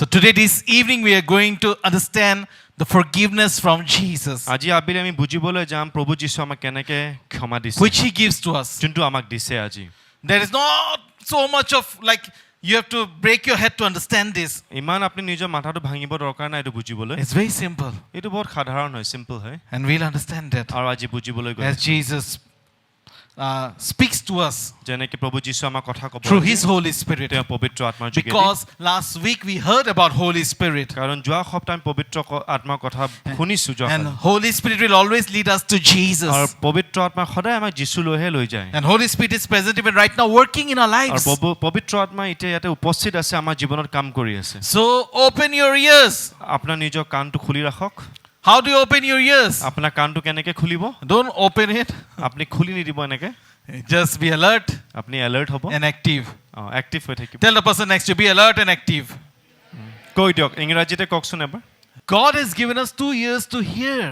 So today, this evening, we are going to understand the forgiveness from Jesus, আজি আবেলি আমি বুজিবলৈ যাম প্ৰভু যীশু আমাক কেনেকৈ ক্ষমা দিছে which He gives to us. যোনটো আমাক দিছে আজি There is not so much of like you have to break your head to understand this. ইমান আপুনি নিজৰ মাথাটো ভাঙিব দৰকাৰ নাই এইটো বুজিবলৈ It's very simple, এইটো বহুত সাধাৰণ হয় চিম্পল হয় and we'll understand that আৰু আজি বুজিবলৈ গৈ as Jesus speaks to us যেনেকৈ প্ৰভু যীশু আমাক কথা ক'ব through His Holy Spirit. তেওঁ পবিত্ৰ আত্মাৰ যোগেদি Because last week we heard about Holy Spirit, কাৰণ যোৱা সপ্তাহ আমি পবিত্ৰ আত্মাৰ কথা শুনিছো and Holy Spirit will always lead us to Jesus. আৰু পবিত্ৰ আত্মা সদায় আমাক যীশুলৈহে লৈ যায় And Holy Spirit is present even right now working in our lives. আৰু পবিত্ৰ আত্মা এতিয়া ইয়াতে উপস্থিত আছে আমাৰ জীৱনত কাম কৰি আছে So open your ears. আপোনাৰ নিজৰ কাণটো খুলি ৰাখক How do you open your ears? আপোনাৰ কাণটো কেনেকৈ খুলিব Don't open it. আপুনি খুলি নিদিব এনেকৈ Just be alert আপুনি এলাৰ্ট হ'ব and active. এক্টিভ হৈ থাকিব Tell the person next to you, be alert and active. কৈ দিয়ক ইংৰাজীতে কওকচোন এবাৰ God has given us 2 ears to hear.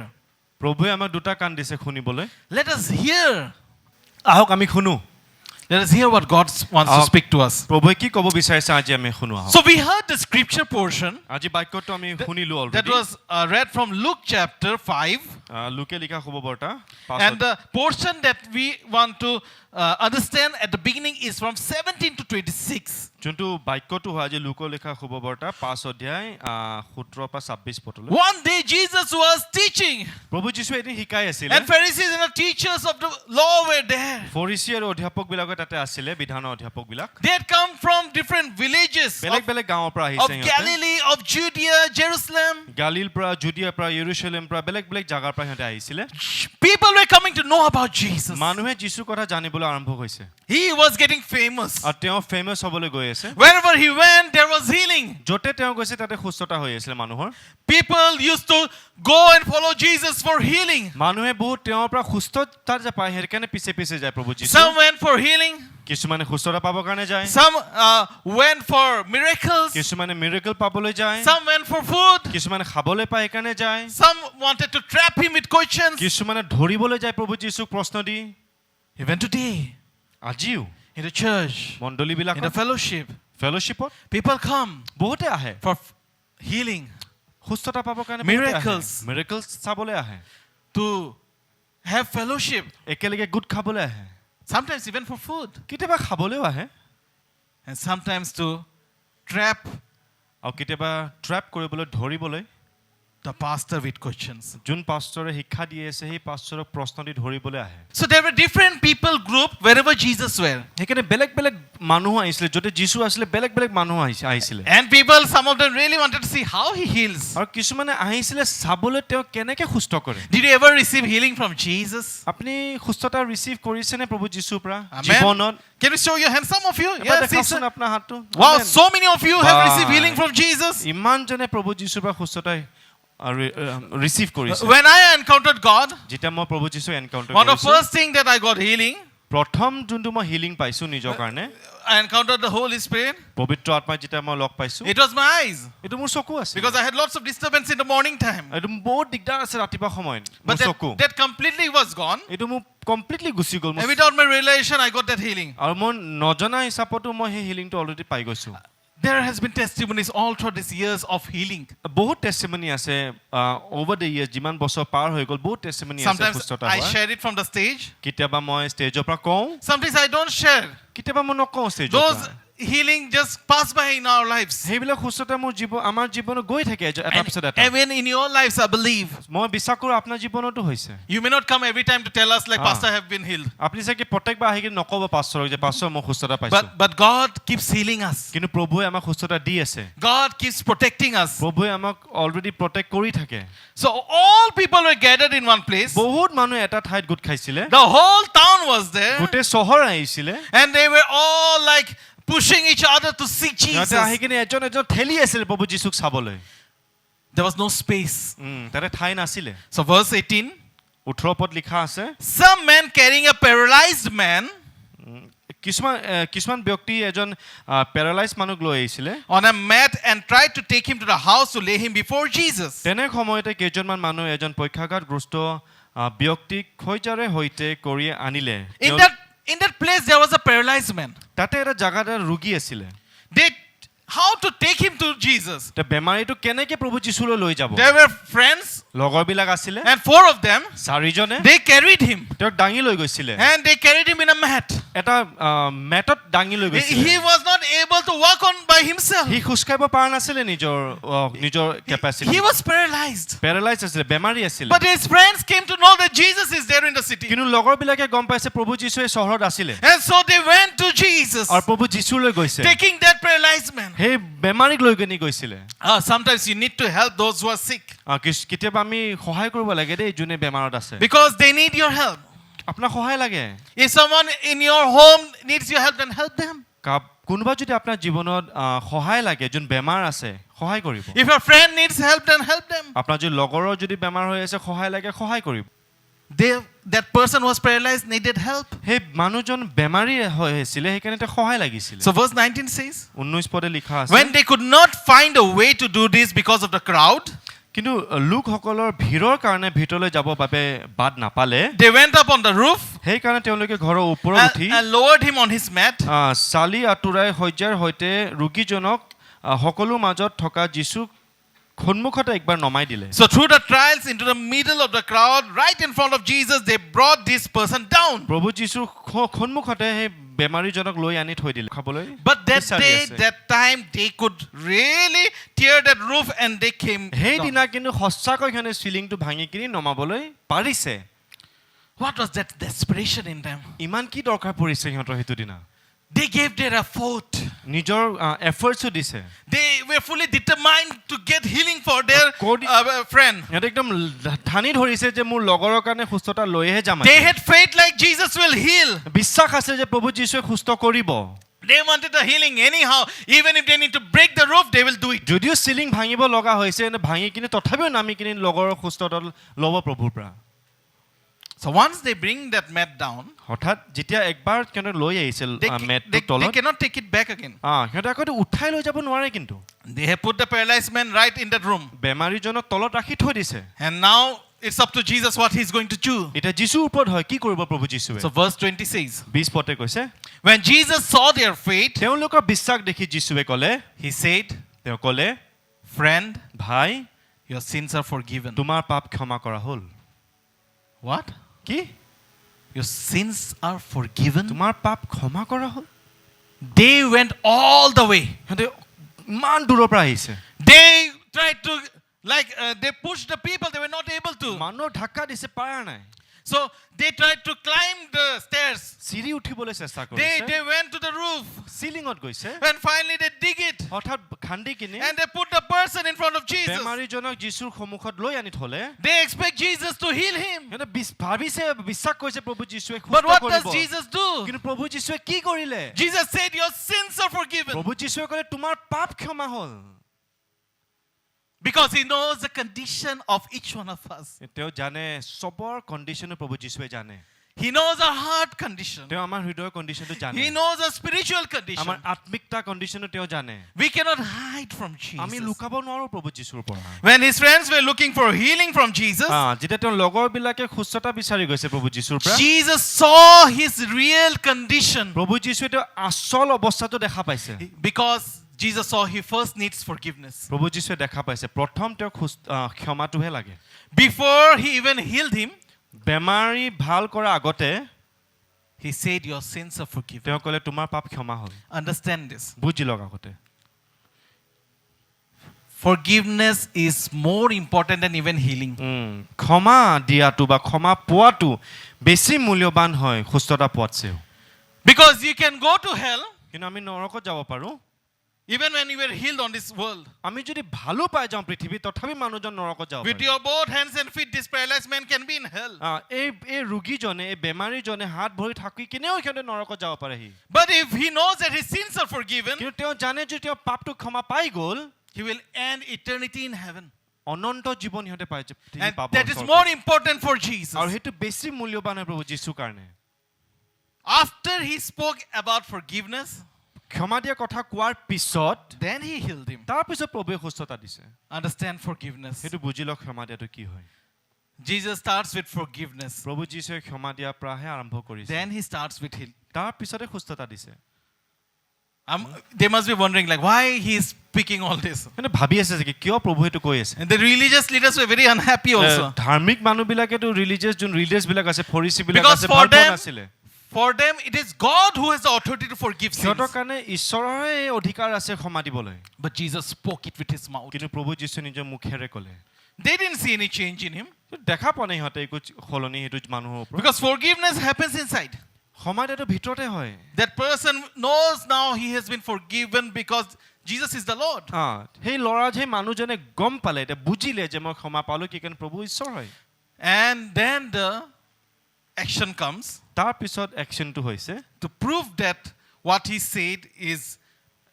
প্ৰভুৱে আমাক দুটা কাণ দিছে শুনিবলৈ Let us hear. আহক আমি শুনো Let us hear what God wants to speak to us. প্ৰভুৱে কি ক'ব বিচাৰিছে আজি আমি শুনো আহক So we heard the scripture portion আজি বাক্যটো আমি শুনিলো that already was read from Luke chapter 5. লোকে লিখা শুভবাৰ্তা And the portion that we want to understand at the beginning is from 17 to 26. যোনটো বাক্যটো হয় আজি লোক লিখা শুভবাৰ্তা 5 অধ্যায় 17 পৰা 26 পদলৈ One day Jesus was teaching, প্ৰভু যীশু এদিন শিকাই আছিল and Pharisees and the teachers of the law were there. ফৰিচী আৰু অধ্যাপকবিলাক তাতে আছিলে বিধানৰ অধ্যাপকবিলাক They had come from different villages বেলেগ বেলেগ গাঁৱৰ পৰা of আহিছে ইহঁতে Galilee, of Judea, Jerusalem. গালিল পৰা জুডিয়াৰ পৰা য়েৰুশলেম পৰা বেলেগ বেলেগ জাগাৰ পৰা ইহঁতে আহিছিলে People were coming to know about Jesus. মানুহে যীশুৰ কথা জানিবলৈ আৰম্ভ হৈছে He was getting famous. আৰু তেওঁ ফেমাছ হ'বলৈ গৈ আছে Wherever he went, there was healing. য'তে তেওঁ গৈছে তাতে সুস্থতা হৈ আছিল মানুহৰ People used to go and follow Jesus for healing. মানুহে বহুত তেওঁৰ পৰা সুস্থতা যে পায় সেইকাৰণে পিছে পিছে যায় প্ৰভু যীশু Some went for healing. কিছুমানে সুস্থতা পাবৰ কাৰণে যায় Some went for miracles. কিছুমানে মিৰেকল পাবলৈ যায় Some went for food. কিছুমানে খাবলৈ পায় সেইকাৰণে যায় Some wanted to trap him with questions. কিছুমানে ধৰিবলৈ যায় প্ৰভু যীশুক প্ৰশ্ন দি Even today, আজিও in the church, মণ্ডলীবিলাক in the fellowship, ফেলোশ্বিপত people come বহুতে আহে for healing, সুস্থতা পাবৰ কাৰণে Miracles. মিৰেকল চাবলৈ আহে to have fellowship, একেলগে গোট খাবলৈ আহে sometimes even for food, কেতিয়াবা খাবলৈও আহে and sometimes to trap আৰু কেতিয়াবা ট্ৰেপ কৰিবলৈ ধৰিবলৈ the pastor with questions. যোন পাষ্টৰে শিক্ষা দি আছে সেই পাষ্টৰক প্ৰশ্ন দি ধৰিবলৈ আহে So there were different people group wherever Jesus were. সেইকাৰণে বেলেগ বেলেগ মানুহ আহিছিলে য'তে যীশু আছিলে বেলেগ বেলেগ মানুহ আহিছিলে And people, some of them really wanted to see how he heals. আৰু কিছুমানে আহিছিলে চাবলৈ তেওঁ কেনেকৈ সুস্থ কৰে Did you ever receive healing from Jesus? আপুনি সুস্থতা ৰিচিভ কৰিছেনে প্ৰভু যীশুৰ পৰা Amen. জীৱনত Can you show your hand? Some of you? এবাৰ Yes, দেখাওকচোন yes. আপোনাৰ হাতটো Wow, Amen. so many of you have Bye. received healing from Jesus. ইমানজনে প্ৰভু যীশুৰ পৰা সুস্থতা ৰিচিভ কৰিছে When I encountered God, যেতিয়া মই প্ৰভু যীশু এনকাউণ্টাৰ one of the কৰিছো first thing that I got healing, প্ৰথম যোনটো মই হিলিং পাইছো নিজৰ কাৰণে I encountered the Holy Spirit. পবিত্ৰ আত্মা যেতিয়া মই লগ পাইছো It was my eyes, এইটো মোৰ চকু আছে because I had lots of disturbance in the morning time. এইটো বহুত দিগদাৰ আছে ৰাতিপুৱা সময়ত মোৰ But চকু that completely was gone. এইটো মোৰ কমপ্লিটলি গুচি গ'ল And without my realization, I got that healing. আৰু মই নজনা হিচাপতো মই সেই হিলিংটো অলৰেডি পাই গৈছো There has been testimonies all through these years of healing. বহুত টেষ্টিমনি আছে অভাৰ দ্য ইয়াৰ্ছ যিমান বছৰ পাৰ হৈ গ'ল বহুত টেষ্টিমনি আছে Sometimes সুস্থতা I হোৱা share it from the stage. কেতিয়াবা মই ষ্টেজৰ পৰা কওঁ Sometimes I don't share. কেতিয়াবা মই নকওঁ ষ্টেজৰ Those পৰা healing just pass by in our lives. সেইবিলাক সুস্থতা মোৰ আমাৰ জীৱনত গৈ থাকে এটা পিছত এটা Even in your lives, I believe. মই বিশ্বাস কৰোঁ আপোনাৰ জীৱনতো হৈছে You may not come every time to tell us like, Pastor, I have been healed. আপুনি চাগে প্ৰত্যেকবাৰ আহি কিনে নক'ব পাষ্টৰক যে পাষ্টৰ মই সুস্থতা পাইছোঁ But God keeps healing us. কিন্তু প্ৰভুৱে আমাক সুস্থতা দি আছে God keeps protecting us. প্ৰভুৱে আমাক অলৰেডি প্ৰটেক্ট কৰি থাকে So all people were gathered in one place. বহুত মানুহ এটা ঠাইত গোট খাইছিলে The whole town was there. গোটেই চহৰ আহিছিলে And they were all like pushing each other to see সিহঁতে আহি Jesus. কিনে এজন ঠেলি আছিল প্ৰভু যীশুক চাবলৈ There was no space. তাতে ঠাই নাছিলে So verse 18. 18 পদ লিখা আছে Some man carrying a paralyzed man কিছুমান ব্যক্তি এজন পেৰালাইজ মানুহক লৈ আহিছিলে on a mat and tried to take him to the house to lay him before Jesus. তেনে সময়তে কেইজনমান মানুহ এজন পক্ষাঘাতগ্ৰস্ত ব্যক্তিক খৈজাৰে সৈতে কৰি আনিলে In that place there was a paralyzed man. তাতে এটা জাগাত ৰোগী আছিলে They how to take him to Jesus. তে বেমাৰীটো কেনেকে প্ৰভু যীশুলৈ লৈ যাব There were friends, লগৰবিলাক আছিলে and 4 of them, চাৰিজনে they carried him, তেওঁক দাঙি লৈ গৈছিলে and they carried him in a mat. এটা মেটত দাঙি লৈ গৈছিলে He was not able to walk on by himself. সি খোজকাঢ়িব পৰা নাছিলে নিজৰ capacity He was paralyzed. Paralyse আছিলে বেমাৰী আছিলে But his friends came to know that Jesus is there in the city. কিন্তু লগৰবিলাকে গম পাইছে প্ৰভু যীশুৱে চহৰত আছিলে And so they went to Jesus, আৰু প্ৰভু যীশুলৈ গৈছে taking that paralyzed man. সেই বেমাৰীক লৈ কিনি গৈছিলে Sometimes you need to help those who are sick কেতিয়াবা আমি সহায় কৰিব লাগে দেই যোনে বেমাৰত আছে because they need your help. আপোনাক সহায় লাগে If someone in your home needs your help, then help them. কোনোবা যদি আপোনাৰ জীৱনত সহায় লাগে যোন বেমাৰ আছে সহায় কৰিব If your friend needs help, then help them. আপোনাৰ যদি লগৰৰ যদি বেমাৰ হৈ আছে সহায় লাগে সহায় কৰিব That person was paralyzed, needed help. সেই মানুহজন বেমাৰী হৈ আছিল সেইকাৰণে তেওঁ সহায় লাগিছিল So verse 19 says, 19 পদে লিখা আছে when they could not find a way to do this because of the crowd, কিন্তু লোকসকলৰ ভিৰৰ কাৰণে ভিতৰলৈ যাব বাবে বাদ নাপালে they went up on the roof সেইকাৰণে তেওঁলোকে ঘৰৰ ওপৰত উঠি and lowered him on his mat. চালি আঁতৰাই শয্যাৰ সৈতে ৰোগীজনক সকলো মাজত থকা যীচুক সন্মুখতে একবাৰ নমাই দিলে So through the trials into the middle of the crowd, right in front of Jesus, they brought this person down. প্ৰভু যীচু সন্মুখতে সেই বেমাৰীজনক লৈ আনি থৈ দিলে খাবলৈ But that day, that time, they could really tear that roof and they came সেই down. দিনা কিন্তু সঁচাকৈ সিহঁতে চিলিংটো ভাঙি কিনি নমাবলৈ পাৰিছে What was that desperation in them? ইমান কি দৰকাৰ পৰিছে সিহঁতৰ সেইটো দিনা They gave their effort. নিজৰ এফৰ্টছো দিছে They were fully determined to get healing for their friend. সিহঁতে একদম ঠানি ধৰিছে যে মোৰ লগৰৰ কাৰণে সুস্থতা লৈহে যাম They had faith like Jesus will heal. বিশ্বাস আছে যে প্ৰভু যীশুৱে সুস্থ কৰিব They wanted the healing anyhow. Even if they need to break the roof, they will do it. যদিও চিলিং ভাঙিব লগা হৈছে ভাঙি কিনি তথাপিও নামি কিনি লগৰৰ সুস্থতা ল'ব প্ৰভুৰ পৰা So once they bring that mat down, হঠাৎ যেতিয়া একবাৰ কিনে লৈ আহিছিল they মেটটো তলত cannot take it back again. সিহঁতে আকৌ উঠাই লৈ যাব নোৱাৰে কিন্তু They have put the paralyzed man right in that room. বেমাৰীজনক তলত ৰাখি থৈ দিছে And now it's up to Jesus what he's going to do. এতিয়া যীশুৰ ওপৰত হয় কি কৰিব প্ৰভু যীশুৱে So verse 20 says, 20 পদে কৈছে when Jesus saw their faith, তেওঁলোকৰ বিশ্বাস দেখি যীশুৱে ক'লে he said, তেওঁ ক'লে friend, ভাই your sins are forgiven. তোমাৰ পাপ ক্ষমা কৰা হ'ল What? কি Your sins are forgiven? তোমাৰ পাপ ক্ষমা কৰা হ'ল They went all the way. সিহঁতে ইমান দূৰৰ পৰা আহিছে They tried to, they pushed the people, they were not able to. মানুহৰ ধাক্কা দিছে পাৰা নাই So they tried to climb the stairs. চিৰি উঠিবলৈ চেষ্টা কৰিছে They went to the roof. চিলিঙত গৈছে And finally they dig it. হঠাৎ খান্দি কিনি And they put the person in front of Jesus. বেমাৰীজনক যীশুৰ সন্মুখত লৈ আনি থলে They expect Jesus to heal him. সিহঁতে ভাবিছে বিশ্বাস কৰিছে প্ৰভু যীশুৱে But সুস্থ what কৰিব does Jesus do? কিন্তু প্ৰভু যীশুৱে কি কৰিলে Jesus said, your sins are forgiven. প্ৰভু যীশুৱে ক'লে তোমাৰ পাপ ক্ষমা হ'ল Because he knows the condition of each one of us. তেওঁ জানে সবৰ কণ্ডিশ্যন প্ৰভু যীশুৱে জানে He knows our heart condition. তেওঁ আমাৰ হৃদয়ৰ কণ্ডিশ্যনটো জানে He knows our spiritual condition. আমাৰ আত্মিকতা কণ্ডিশ্যনটো তেওঁ জানে We cannot hide from আমি Jesus. লুকাব নোৱাৰো প্ৰভু যীশুৰ পৰা When his friends were looking for healing from Jesus, যেতিয়া তেওঁ লগৰবিলাকে সুস্থতা বিচাৰি গৈছে প্ৰভু যীশুৰ পৰা Jesus saw his real condition. প্ৰভু যীশুৱে তেওঁ আচল অৱস্থাটো দেখা পাইছে Because Jesus saw he first needs forgiveness. প্ৰভু যীশুৱে দেখা পাইছে প্ৰথম তেওঁক ক্ষমাটোহে লাগে Before he even healed him, বেমাৰী ভাল কৰা আগতে he said, your sins are forgiven. তেওঁ ক'লে তোমাৰ পাপ ক্ষমা হ'ল Understand this. বুজি লওক আগতে Forgiveness is more important than even healing. ক্ষমা দিয়াটো বা ক্ষমা পোৱাটো বেছি মূল্যৱান হয় সুস্থতা পোৱাতছেও Because you can go to hell কিন্তু আমি নৰকত যাব পাৰো even when you were healed on this world. আমি যদি ভালো পাই যাওঁ পৃথিৱীত তথাপি মানুহজন নৰকত যাব With your both hands and feet, this paralyzed man can be in hell. এই ৰোগীজনে এই বেমাৰীজনে হাত ভৰি থাকি কিনেও সিহঁতে নৰকত যাব পাৰেহি But if he knows that his sins are forgiven, কিন্তু তেওঁ জানে যে তেওঁ পাপটো ক্ষমা পাই গ'ল he will end eternity in heaven. অনন্ত জীৱন সিহঁতে পাই And that is more important for Jesus. আৰু সেইটো বেছি মূল্যৱান হয় প্ৰভু যীশুৰ কাৰণে After he spoke about forgiveness, ক্ষমা দিয়া কথা কোৱাৰ পিছত then he healed him. তাৰ পিছত প্ৰভুৱে সুস্থতা দিছে Understand forgiveness. সেইটো বুজি লওক ক্ষমা দিয়াটো কি হয় Jesus starts with forgiveness. প্ৰভু যীশুৱে ক্ষমা দিয়াৰ পৰাহে আৰম্ভ কৰিছে Then he starts with healing. তাৰ পিছতে সুস্থতা দিছে They must be wondering like why he is speaking all this. কিন্তু ভাবি আছে যে কিয় প্ৰভু এইটো কৈ আছে And the religious leaders were very unhappy also. ধাৰ্মিক মানুহবিলাকেতো ৰিলিজিয়াছ যোন লিডাৰ্ছ বিলাক আছে ফৰিচি বিলাক Because আছে for ভাল পোৱা them- নাছিলে For them, it is God who has the authority to forgive sins. সিহঁতৰ কাৰণে ঈশ্বৰৰে এই অধিকাৰ আছে ক্ষমা দিবলৈ But Jesus spoke it with his mouth. কিন্তু প্ৰভু যীশু নিজৰ মুখেৰে ক'লে They didn't see any change in him. দেখা পোৱা নাই সিহঁতে একো সলনি সেইটো মানুহৰ ওপৰত Because forgiveness happens inside. ক্ষমা দিয়াটো ভিতৰতে হয় That person knows now he has been forgiven because Jesus is the Lord. সেই ল'ৰা সেই মানুহজনে গম পালে এতিয়া বুজিলে যে মই ক্ষমা পালো কি কাৰণ প্ৰভু ঈশ্বৰ হয় And then the action comes তাৰ পিছত একচনটো হৈছে to prove that what he said is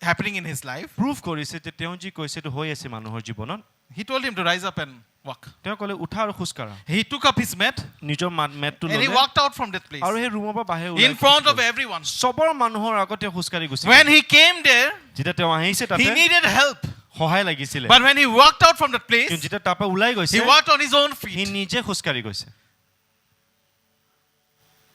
happening in his life. Prove কৰিছে যে তেওঁ যি কৈছে এইটো হৈ আছে মানুহৰ জীৱনত He told him to rise up and walk. তেওঁ ক'লে উঠা আৰু খোজ কাঢ়া He took up his mat নিজৰ মেটটো and he ল'লে walked out from that place আৰু সেই ৰুমৰ পৰা বাহিৰ in front of everyone. চবৰ মানুহৰ আগত তেওঁ খোজ কাঢ়ি গুচি When he came there, যেতিয়া তেওঁ আহিছে he তাতে needed help. সহায় লাগিছিলে But when he walked out from that place, কিন্তু যেতিয়া তাৰ পৰা ওলাই গৈছে he walked on his own C feet. নিজে খোজ কাঢ়ি গৈছে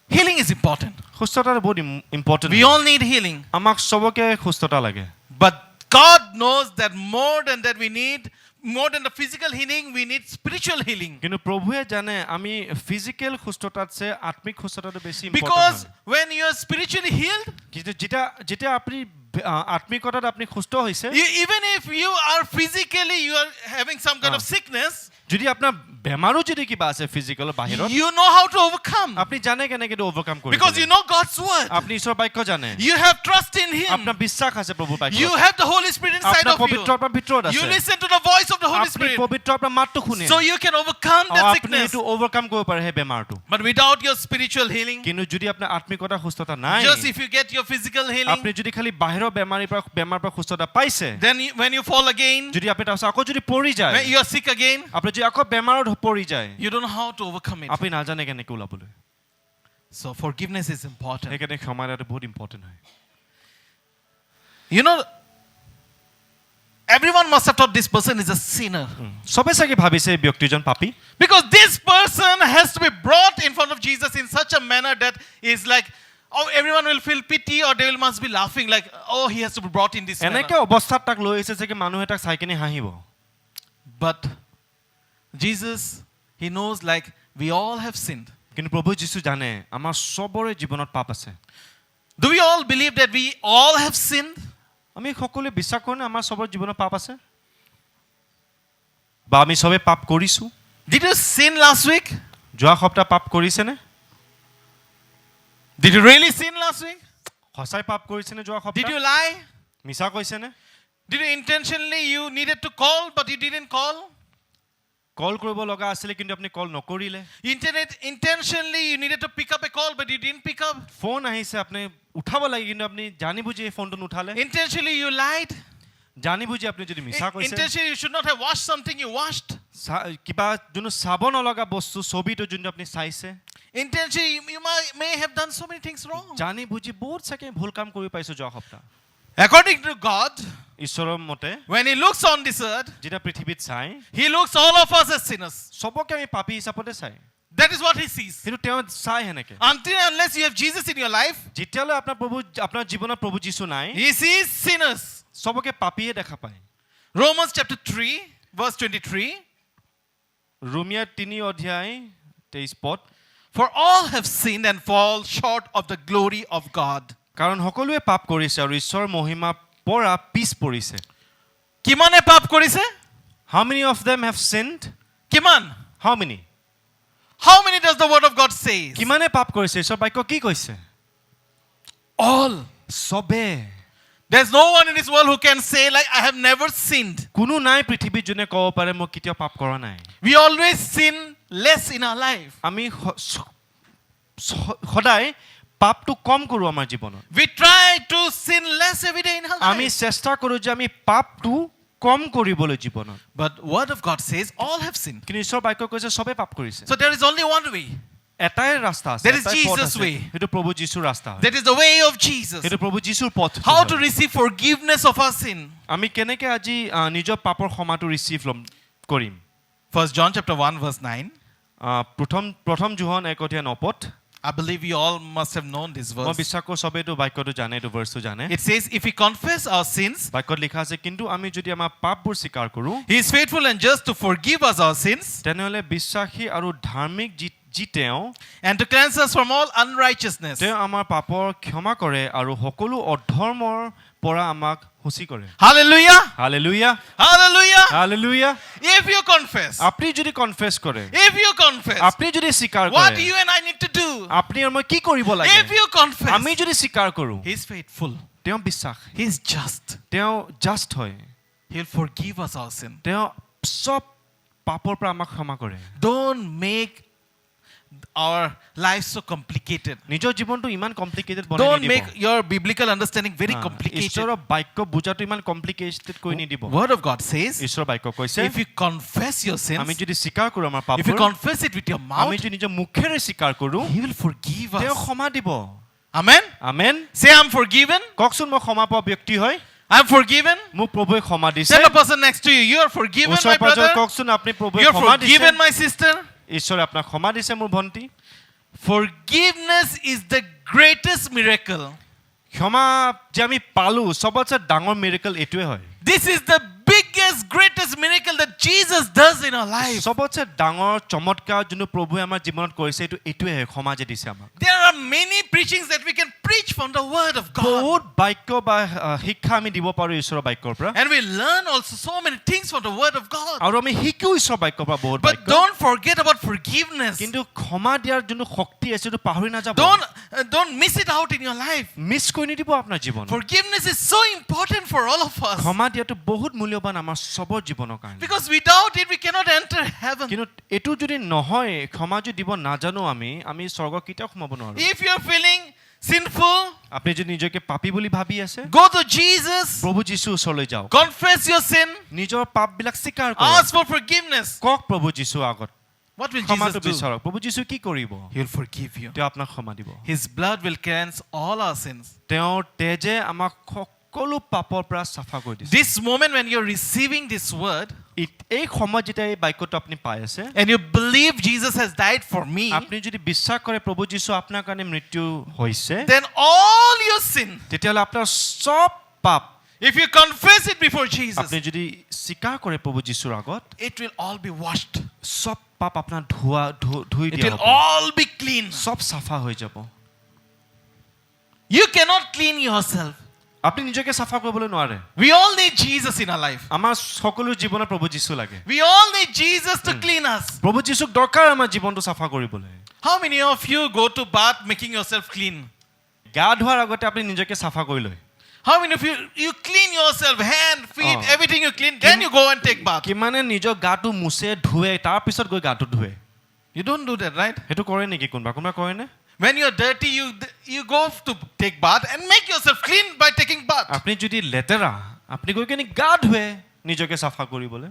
Healing is important. সুস্থতা বহুত important We all need healing. আমাক চবকে সুস্থতা লাগে But God knows that more than that we need, more than the physical healing, we need spiritual healing. কিন্তু প্ৰভুৱে জানে আমি ফিজিকেল সুস্থতাতছে আত্মিক সুস্থতাটো বেছি important Because when you are spiritually healed, কিন্তু যেতিয়া যেতিয়া আপুনি আত্মিকতাত আপুনি সুস্থ হৈছে even if you are physically, you are having some kind of sickness, যদি আপোনাৰ বেমাৰো যদি কিবা আছে ফিজিকেলৰ বাহিৰত you know how to overcome. আপুনি জানে কেনেকৈ এইটো অভাৰকাম কৰিব Because you know God's word. আপুনি ঈশ্বৰৰ বাক্য জানে You have trust in Him. আপোনাৰ বিশ্বাস আছে প্ৰভুৰ বাক্যত You have the Holy Spirit inside আপোনাৰ of you. পবিত্ৰ আত্মাৰ ভিতৰত You আছে listen to the voice of the Holy আপুনি Spirit. পবিত্ৰ আত্মাৰ মাতটো শুনে So you can overcome আৰু that আপুনি sickness. এইটো অভাৰকাম কৰিব পাৰে সেই বেমাৰটো But without your spiritual healing, কিন্তু যদি আপোনাৰ আত্মিকতাৰ সুস্থতা নাই just if you get your physical healing, আপুনি যদি খালি বাহিৰৰ বেমাৰৰ পৰা সুস্থতা পাইছে then when you fall again, যদি আপুনি তাৰপিছত আকৌ যদি পৰি যায় when you are sick again, আপুনি যদি আকৌ বেমাৰত পৰি যায় you don't know how to overcome it. আপুনি নাজানে কেনেকৈ ওলাবলৈ So forgiveness is important. সেইকাৰণে ক্ষমা দিয়াটো বহুত ইম্পৰ্টেণ্ট হয় You know, everyone must have thought this person is a sinner. চবে চাগে ভাবিছে এই ব্যক্তিজন পাপী Because this person has to be brought in front of Jesus in such a manner that is like, oh, everyone will feel pity or they will must be laughing like, oh, he has to be brought in this এনেকৈ manner. অৱস্থাত তাক লৈ আহিছে যে মানুহে তাক চাই কিনে হাঁহিব But Jesus, he knows like we all have sinned. কিন্তু প্ৰভু যীশু জানে আমাৰ চবৰে জীৱনত পাপ আছে Do we all believe that we all have sinned? আমি সকলোৱে বিশ্বাস কৰোঁ আমাৰ চবৰ জীৱনত পাপ আছে বা আমি চবে পাপ কৰিছোঁ Did you sin last week? যোৱা সপ্তাহ পাপ কৰিছেনে Did you really sin last week? সঁচাই পাপ কৰিছেনে যোৱা Did সপ্তাহ you lie? মিছা কৈছেনে Did you intentionally, you needed to call but you didn't call? কল কৰিব লগা আছিলে কিন্তু আপুনি কল নকৰিলে Intentionally, you needed to pick up a call but you didn't pick up? Phone আহিছে আপুনি উঠাব লাগে কিন্তু আপুনি জানি বুজি এই ফোনটো নুঠালে Intentionally, you lied? জানি বুজি আপুনি যদি মিছা কৈছে Intentionally, you should not have watched something you watched? কিবা যোনটো চাব নলগা বস্তু ছবিটো যোনটো আপুনি চাইছে Intentionally, you may have done so many things wrong. জানি বুজি বহুত চাগে ভুল কাম কৰি পাইছো যোৱা সপ্তাহ According to God, ঈশ্বৰৰ মতে when He looks on this earth, যেতিয়া পৃথিৱীত চাই He looks all of us as sinners. চবকে আমি পাপী হিচাপতে চাই That is what He sees. কিন্তু তেওঁ চাই সেনেকে Until and unless you have Jesus in your life, যেতিয়ালৈ আপোনাৰ জীৱনত প্ৰভু যীশু নাই He sees sinners. চবকে পাপীয়ে দেখা পায় Romans chapter 3, verse 23. ৰোমিয়া 3 অধ্যায় 23 পদ For all have sinned and fall short of the glory of God. কাৰণ সকলোৱে পাপ কৰিছে আৰু ঈশ্বৰৰ মহিমা পৰা পিছ পৰিছে কিমানে পাপ কৰিছে? How many of them have sinned? কিমান? How many? How many does the word of God say? কিমানে পাপ কৰিছে ঈশ্বৰ বাক্য কি কৈছে All. চবে There's no one in this world who can say like I have never sinned. কোনো নাই পৃথিৱীত যোনে ক'ব পাৰে মই কেতিয়াও পাপ কৰা নাই We always sin less in our life. আমি সদায় পাপটো কম কৰোঁ আমাৰ জীৱনত We try to sin less every day in our আমি life. চেষ্টা কৰোঁ যে আমি পাপটো কম কৰিবলৈ জীৱনত But word of God says all have sinned. কিন্তু ঈশ্বৰ বাক্য কৈছে চবে পাপ কৰিছে So there is only one way. এটাই ৰাস্তা আছে That is এটাই পথ Jesus' আছে। way. সেইটো প্ৰভু যীশুৰ ৰাস্তা হয় That is the way of Jesus. সেইটো প্ৰভু যীশুৰ পথ How to receive forgiveness of our sin. আমি কেনেকৈ আজি নিজৰ পাপৰ ক্ষমাটো ৰিচিভ কৰিম 1 John chapter 1 verse 9. প্ৰথম যোহন 1 অধ্যায় 9 পদ I believe you all must have known this মই verse. বিশ্বাস কৰোঁ চবেই এইটো বাক্যটো জানে, এইটো ভাৰ্চটো জানে। It says, if we confess our sins, বাক্যত লিখা আছে, কিন্তু আমি যদি আমাৰ পাপবোৰ স্বীকাৰ কৰোঁ He is faithful and just to forgive us our sins তেনেহ'লে বিশ্বাসী আৰু ধাৰ্মিক যি তেওঁ and to cleanse us from all unrighteousness. তেওঁ আমাৰ পাপৰ ক্ষমা কৰে আৰু সকলো অধৰ্মৰ পৰা আমাক শুচি কৰে। Hallelujah! Hallelujah, Hallelujah! Hallelujah. If you confess, আপুনি যদি কনফেছ কৰে, if you confess, আপুনি যদি স্বীকাৰ what কৰে, you and I need to do, আপুনি আৰু মই কি কৰিব লাগে? if you confess, আমি যদি স্বীকাৰ কৰোঁ, He is faithful, তেওঁ বিশ্বাস, He is just, তেওঁ জাষ্ট হয়, He will forgive us our sin. তেওঁ চব পাপৰ পৰা আমাক ক্ষমা কৰে। Don't make our lives so complicated. নিজৰ জীৱনটো ইমান কমপ্লিকেটেড বনাই Don't নিদিব। make your biblical understanding very complicated. ঈশ্বৰৰ বাক্য বুজাটো ইমান কমপ্লিকেটেড কৰি নিদিব। Word of God says, ঈশ্বৰৰ বাক্য কৈছে, if you confess your আমি sins, যদি স্বীকাৰ কৰোঁ আমাৰ if you পাপবোৰ, confess it with your আমি mouth, যদি নিজৰ মুখেৰে স্বীকাৰ কৰোঁ, He will forgive তেওঁ us. ক্ষমা দিব। Amen? Amen. Say, I'm forgiven. কওকচোন মই ক্ষমা পোৱা ব্যক্তি হয়, I'm forgiven. মোক প্ৰভুৱে ক্ষমা দিছে। Tell the person next to you, you are forgiven, ওচৰ my পাজৰ brother. কওকচোন আপুনি প্ৰভুৱে You are ক্ষমা দিছে। forgiven, my sister. ঈশ্বৰে আপোনাক ক্ষমা দিছে মোৰ ভণ্টি। Forgiveness is the greatest miracle. ক্ষমা যে আমি পালোঁ চবতছে ডাঙৰ মিৰেকল এইটোৱে হয়। This is the biggest, greatest miracle that Jesus does in our life. চবতছে ডাঙৰ চমৎকাৰ যোনটো প্ৰভুৱে আমাৰ জীৱনত কৰিছে এইটোৱে হয়, ক্ষমা যে দিছে আমাক। There are many preachings that we can preach from the word of God. বহুত বাক্য বা শিক্ষা আমি দিব পাৰোঁ ঈশ্বৰৰ বাক্যৰ পৰা, And we learn also so many things from the word of God. আৰু আমি শিকোঁ ঈশ্বৰৰ বাক্যৰ পৰা বহুত But বাক্য। don't forget about forgiveness. কিন্তু ক্ষমা দিয়াৰ যোনটো শক্তি আছে সেইটো পাহৰি নাযাব। Don't miss it out in your life. Miss কৰি নিদিব আপোনাৰ জীৱনত। Forgiveness is so important for all of us. ক্ষমা দিয়াটো বহুত মূল্যৱান আমাৰ চবৰ জীৱনৰ কাৰণে। Because without it, we cannot enter heaven. কিন্তু এইটো যদি নহয়, ক্ষমা যদি দিব নাজানো আমি স্বৰ্গ কেতিয়াও সোমাব নোৱাৰোঁ। If you are feeling sinful, আপুনি যদি নিজকে পাপী বুলি ভাবি আছে, go to Jesus. প্ৰভু যীশুৰ ওচৰলৈ যাওক, Confess your sin. নিজৰ পাপবিলাক স্বীকাৰ কৰক, Ask for forgiveness. কওক প্ৰভু যীশুৰ আগত, What will ক্ষমাটো Jesus do? বিচাৰক। প্ৰভু যীশু কি কৰিব? He will forgive you. তেওঁ আপোনাক ক্ষমা দিব। His blood will cleanse all our sins. তেওঁৰ তেজে আমাক সকলো পাপৰ পৰা চাফা কৰি দিছে। This moment when you're receiving this word এই সময়ত যেতিয়া এই বাক্যটো আপুনি পাই আছে, and you believe Jesus has died for me, আপুনি যদি বিশ্বাস কৰে প্ৰভু যীশু আপোনাৰ কাৰণে মৃত্যু হৈছে, then all your sin, তেতিয়াহ'লে আপোনাৰ চব পাপ, if you confess it before Jesus, আপুনি যদি স্বীকাৰ কৰে প্ৰভু যীশুৰ আগত, it will all be washed. চব পাপ আপোনাৰ ধুই It দিয়া will হ'ব, all be clean. চব চাফা হৈ যাব। You cannot clean yourself. আপুনি নিজকে চাফা কৰিবলৈ নোৱাৰে। We all need Jesus in our life. আমাৰ সকলো জীৱনত প্ৰভু যীশু লাগে। We all need Jesus to clean us. প্ৰভু যীশুক দৰকাৰ আমাৰ জীৱনটো চাফা কৰিবলৈ। How many of you go to bath making yourself clean? গা ধোৱাৰ আগতে আপুনি নিজকে চাফা কৰি লয়। How many of you clean yourself, hand, feet, Oh. everything you clean, then you go and take bath? কিমানে নিজৰ গাটো মুছে ধুৱে, তাৰ পিছত গৈ গাটো ধুৱে? You don't do that, right? সেইটো কৰে নেকি কোনোবা কৰেনে? When you're dirty, you go to take bath and make yourself clean by taking bath. আপুনি যদি লেতেৰা, আপুনি গৈ কিনে গা ধুৱে নিজকে চাফা কৰিবলৈ।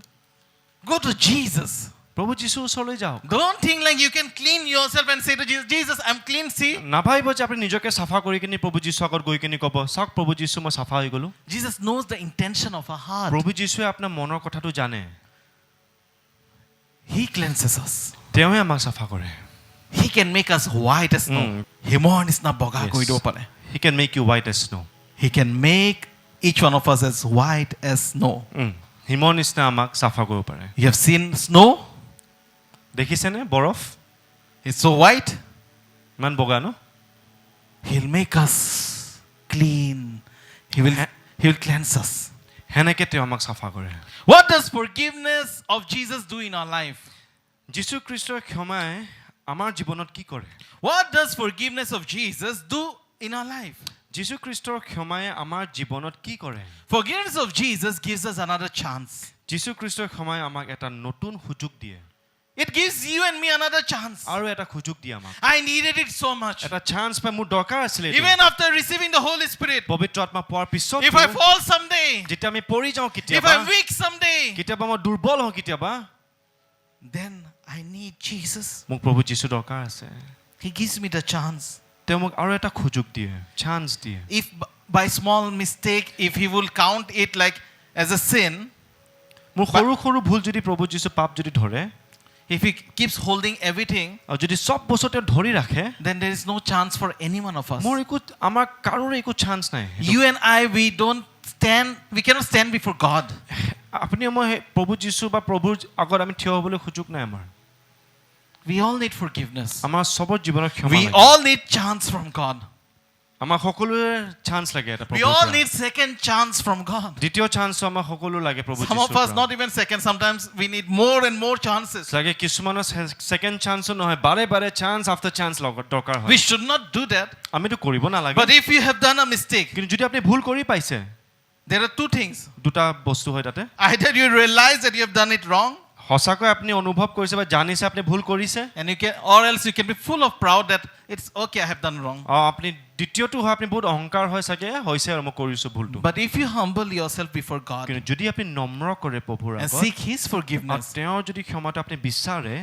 Go to Jesus. প্ৰভু যীশুৰ ওচৰলৈ যাওক। Don't think like you can clean yourself and say to Jesus, Jesus, I'm clean, see? নাভাবিব যে আপুনি নিজকে চাফা কৰি কিনে প্ৰভু যীশুৰ আগত গৈ কিনে ক'ব, চাওক প্ৰভু যীশু মই চাফা হৈ গ'লো। Jesus knows the intention of our heart. প্ৰভু যীশুৱে আপোনাৰ মনৰ কথাটো জানে। He cleanses us. তেওঁৱে আমাক চাফা কৰে। He can make us white as snow. Himon is not boga Yes. koi do pare. He can make you white as snow. He can make each one of us as white as snow. হিমৰ নিচিনা আমাক চাফা কৰিব পাৰে। You have seen snow? দেখিছেনে বৰফ? It's so white. ইমান বগা ন? He'll make us clean. He will cleanse us. সেনেকে তেওঁ আমাক চাফা কৰে। What does forgiveness of Jesus do in our life? যীশু খ্ৰীষ্টৰ ক্ষমাই আমাৰ জীৱনত কি কৰে? What does forgiveness of Jesus do in our life? যীশু খ্ৰীষ্টৰ ক্ষমাই আমাৰ জীৱনত কি কৰে? Forgiveness of Jesus gives us another chance. যীশু খ্ৰীষ্টৰ ক্ষমাই আমাক এটা নতুন সুযোগ দিয়ে। It gives you and me another chance. আৰু এটা সুযোগ দিয়ে আমাক। I needed it so much. এটা চান্স পাই মোৰ দৰকাৰ আছিলে এইটো। Even after receiving the Holy Spirit, পবিত্ৰ আত্মা পোৱাৰ পিছত if I fall someday, যেতিয়া আমি পৰি যাওঁ if কেতিয়াবা, I'm weak someday, কেতিয়াবা মই দুৰ্বল হওঁ কেতিয়াবা, then I need Jesus. মোক প্ৰভু যীশু দৰকাৰ আছে। He gives me the chance. তেওঁ মোক আৰু এটা সুযোগ দিয়ে, চান্স দিয়ে। If by small mistake, if he will count it like as a sin, মোৰ সৰু সৰু ভুল যদি প্ৰভু যীশু পাপ যদি ধৰে, if he keeps holding everything, আৰু যদি চব বস্তু তেওঁ ধৰি ৰাখে then there is no chance for any one of us. মোৰ একো আমাৰ কাৰোৰে একো চান্স নাই You and I, we cannot stand before God. আপুনি মই প্ৰভু যীশু বা প্ৰভুৰ আগত আমি থিয় হ'বলৈ সুযোগ নাই আমাৰ We all need forgiveness. আমাৰ সবৰ জীৱনত ক্ষমা We লাগে all need chance from God. আমাৰ সকলোৰে চান্স লাগে এটা We প্ৰভুৰ all পৰা need second chance from God. দ্বিতীয় চান্স আমাৰ সকলো লাগে প্ৰভু Some of us যীশুৰ not even second. Sometimes we need more and more chances. লাগে কিছুমানৰ সেকেন্ড চান্সও নহয় বাৰে বাৰে চান্স আফটাৰ চান্স লগত দৰকাৰ হয় We should not do that. আমিতো কৰিব নালাগে But if you have done a mistake, কিন্তু যদি আপুনি ভুল কৰি পাইছে there are two things. দুটা বস্তু হয় তাতে Either you realize that you have done it wrong, সঁচাকৈ আপুনি অনুভৱ কৰিছে বা জানিছে আপুনি ভুল কৰিছে and or else you can be full of proud that it's okay, I have done wrong. আপুনি দ্বিতীয়টো হয় আপুনি বহুত অহংকাৰ হয় চাগে হৈছে আৰু মই কৰিছো ভুলটো But if you humble yourself before God কিন্তু যদি আপুনি নম্ৰ কৰে প্ৰভুৰ and আগত seek His আৰু forgiveness, তেওঁৰ যদি ক্ষমাটো আপুনি বিচাৰে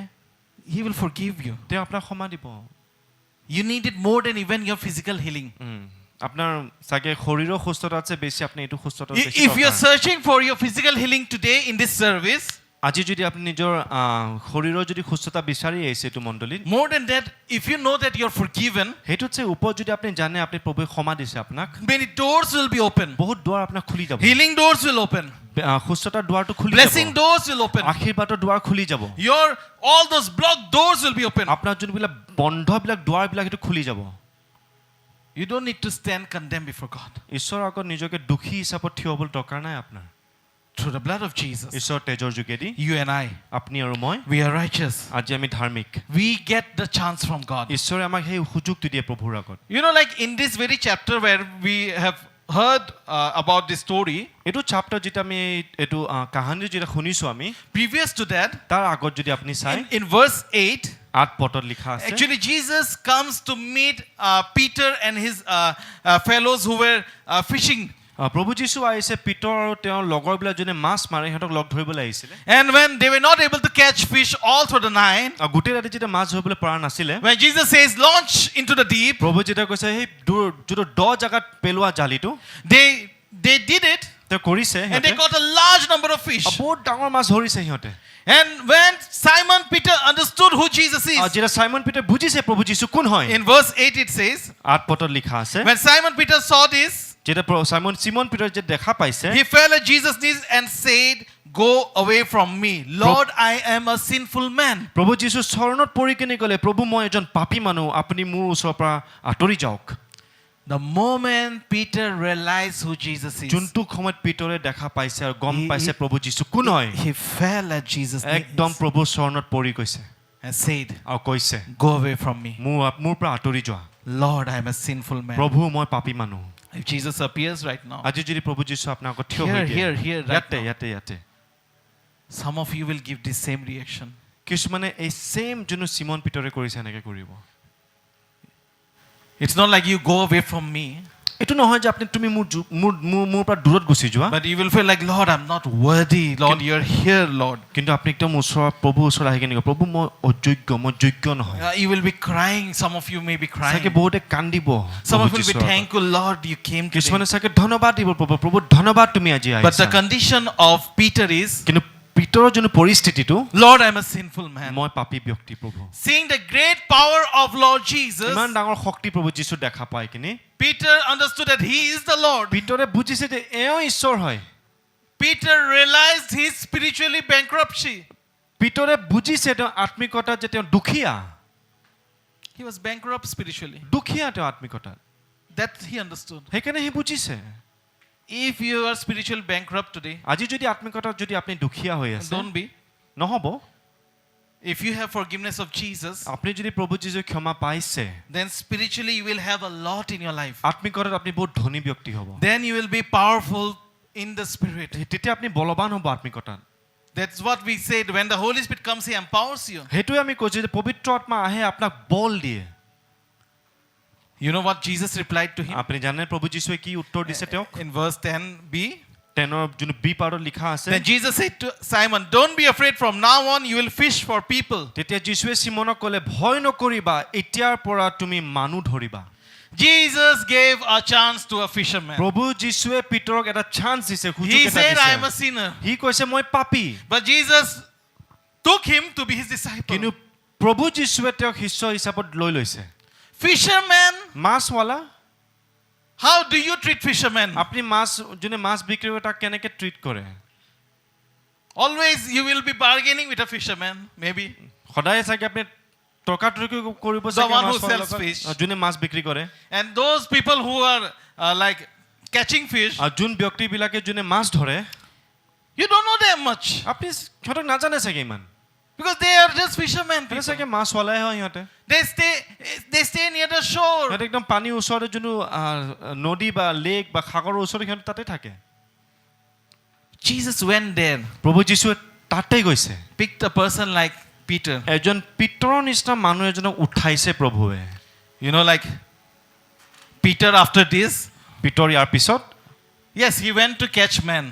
He will forgive you. তেওঁ আপোনাক ক্ষমা দিব You need it more than even your physical healing. আপোনাৰ চাগে শৰীৰৰ সুস্থতাতছে বেছি আপুনি এইটো সুস্থতা বেছি If you are দৰকাৰ। searching for your physical healing today in this service, আজি যদি আপুনি নিজৰ শৰীৰৰ যদি সুস্থতা বিচাৰি আহিছে এইটো মণ্ডলীত more than that, if you know that you're forgiven, সেইটোতছে ওপৰত যদি আপুনি জানে আপুনি প্ৰভুৱে ক্ষমা দিছে আপোনাক many doors will be open. বহুত দুৱাৰ আপোনাক খুলি যাব Healing doors will open. সুস্থতাৰ দুৱাৰটো খুলি Blessing যাব doors will open. আশীৰ্বাদৰ দুৱাৰ খুলি যাব All those blocked doors will be open. আপোনাৰ যোনবিলাক বন্ধবিলাক দুৱাৰবিলাক সেইটো খুলি যাব You don't need to stand condemned before God. ঈশ্বৰৰ আগত নিজকে দুখী হিচাপত থিয় হ'বলৈ দৰকাৰ নাই আপোনাৰ Through the blood of Jesus, ঈশ্বৰৰ তেজৰ যোগেদি you and I, আপুনি আৰু মই we are righteous. আজি আমি ধাৰ্মিক We get the chance from God. ঈশ্বৰে আমাক সেই সুযোগটো দিয়ে প্ৰভুৰ আগত You know, like in this very chapter where we have heard about this story, এইটো চাপ্টাৰ যেতিয়া আমি এইটো কাহানী যেতিয়া শুনিছো আমি previous to that, তাৰ আগত যদি আপুনি চাই in verse 8, 8 পদত লিখা আছে actually Jesus comes to meet Peter and his fellows who were fishing. প্ৰভু যীশু আহিছে পিতৰ আৰু তেওঁৰ লগৰবিলাক যোনে মাছ মাৰে সিহঁতক লগ ধৰিবলৈ আহিছিলে And when they were not able to catch fish all through the night, গোটেই ৰাতি যেতিয়া মাছ ধৰিবলৈ পৰা নাছিলে when Jesus says, launch into the deep, প্ৰভু যেতিয়া কৈছে সেই যোনটো দ জাগাত পেলোৱা জালিটো they did it, তেওঁ কৰিছে and they got a large number of fish. বহুত ডাঙৰ মাছ ধৰিছে সিহঁতে And when Simon Peter understood who Jesus is, যেতিয়া চাইমন পিটাৰ বুজিছে প্ৰভু যীশু কোন হয় in verse 8 it says, 8 পদত লিখা আছে when Simon Peter saw this, যেতিয়া চিমন পিটাৰ যেতিয়া দেখা পাইছে he fell at Jesus' knees and said, go away from me, Lord, I am a sinful man. প্ৰভু যীশু চৰণত পৰি কিনে ক'লে প্ৰভু মই এজন পাপী মানুহ আপুনি মোৰ ওচৰৰ পৰা আঁতৰি যাওক The moment Peter realized who Jesus is, যোনটো সময়ত পিতৰে দেখা পাইছে আৰু গম পাইছে প্ৰভু যীশু কোন হয় he fell at Jesus' একদম knees প্ৰভু চৰণত পৰি গৈছে and said, আৰু কৈছে go away from me, মোৰ পৰা আঁতৰি যোৱা Lord, I am a sinful man. প্ৰভু মই পাপী মানুহ If Jesus appears right now, আজি যদি প্ৰভু যীশু আপোনাৰ আগত থিয় হৈ here, দিয়ে right now, ইয়াতে some of you will give the same reaction. কিছুমানে এই সেম যোনটো চিমন পিতৰে কৰিছে এনেকৈ কৰিব It's not like you go away from me, এইটো নহয় যে তুমি মোৰ পৰা দূৰত গুচি যোৱা but you will feel like, Lord, I'm not worthy. Lord, you're here, Lord. কিন্তু আপুনি একদম প্ৰভু ওচৰত আহি কিনে প্ৰভু মই অযোগ্য মই যোগ্য নহয় You will be crying. Some of you may be crying. চাগে বহুতে কান্দিব Some of you will be thankful, Lord, you came কিছুমানে today. চাগে ধন্যবাদ দিব প্ৰভু ধন্যবাদ তুমি আজি But the আহিছা condition of Peter is, কিন্তু পিতৰৰ যোনটো পৰিস্থিতিটো Lord, I'm a sinful man. মই পাপী ব্যক্তি প্ৰভু Seeing the great power of Lord Jesus, ইমান ডাঙৰ শক্তি প্ৰভু যীশু দেখা পায় কিনে Peter understood that he is the Lord. পিতৰে বুজিছে যে এওঁ ঈশ্বৰ হয় Peter realized his spiritually bankruptcy. পিতৰে বুজিছে তেওঁ আত্মিকতা যে তেওঁ দুখীয়া He was bankrupt spiritually. দুখীয়া তেওঁ আত্মিকতা That he understood. সেইকাৰণে সি বুজিছে If you are spiritually bankrupt today, আজি যদি আত্মিকতা যদি আপুনি দুখীয়া হৈ আছে don't be. নহব If you have forgiveness of Jesus, আপুনি যদি প্ৰভু যীশুৰ ক্ষমা পাইছে then spiritually you will have a lot in your life. আত্মিকতাত আপুনি বহুত ধনী ব্যক্তি হ'ব Then you will be powerful in the spirit. তেতিয়া আপুনি বলৱান হ'ব আত্মিকতাত That's what we said. When the Holy Spirit comes, He empowers you. সেইটোৱে আমি কৈছো যে পবিত্ৰ আত্মা আহে আপোনাক বল দিয়ে You know what Jesus replied to him? আপুনি জানে প্ৰভু যীশুৱে কি উত্তৰ দিছে তেওঁক In verse 10b, 10ৰ যোনটো বি পাৰ্টত লিখা আছে then Jesus said to Simon, don't be afraid, from now on you will fish for people. তেতিয়া যীশুৱে চিমনক ক'লে ভয় নকৰিবা এতিয়াৰ পৰা তুমি মানুহ ধৰিবা Jesus gave a chance to a fisherman. প্ৰভু যীশুৱে পিতৰক এটা চান্স দিছে সুযোগ He এটা said, I am a দিছে sinner. সি কৈছে মই পাপী But Jesus took him to be his disciple. কিন্তু প্ৰভু যীশুৱে তেওঁক শিষ্য হিচাপত লৈ লৈছে Fisherman, মাছৱালা how do you treat fishermen? আপুনি মাছ যোনে মাছ বিক্ৰী কৰে তাক কেনেকৈ ট্ৰিট কৰে Always you will be bargaining with a fisherman, maybe. সদায় চাগে আপুনি তৰ্কাতৰ্কি কৰিব The চাগে one who মাছৱালাৰ sells লগত। fish. যোনে মাছ বিক্ৰী কৰে And those people who are like catching fish, আৰু যোন ব্যক্তিবিলাকে যোনে মাছ ধৰে you don't know them much আপুনি সিহঁতক নাজানে চাগে ইমান because they are just fishermen. সিহঁতে People. চাগে মাছৱালাই হয় সিহঁতে They stay near the shore. সিহঁতে একদম পানীৰ ওচৰতে যোনটো নদী বা লেক বা সাগৰৰ ওচৰতে সিহঁতে তাতে থাকে Jesus went there, প্ৰভু যীশুৱে তাতে গৈছে picked a person like Peter. এজন পিতৰৰ নিচিনা মানুহ এজনক উঠাইছে প্ৰভুৱে You know, like Peter after this, Peter ইয়াৰ পিছত yes, he went to catch men.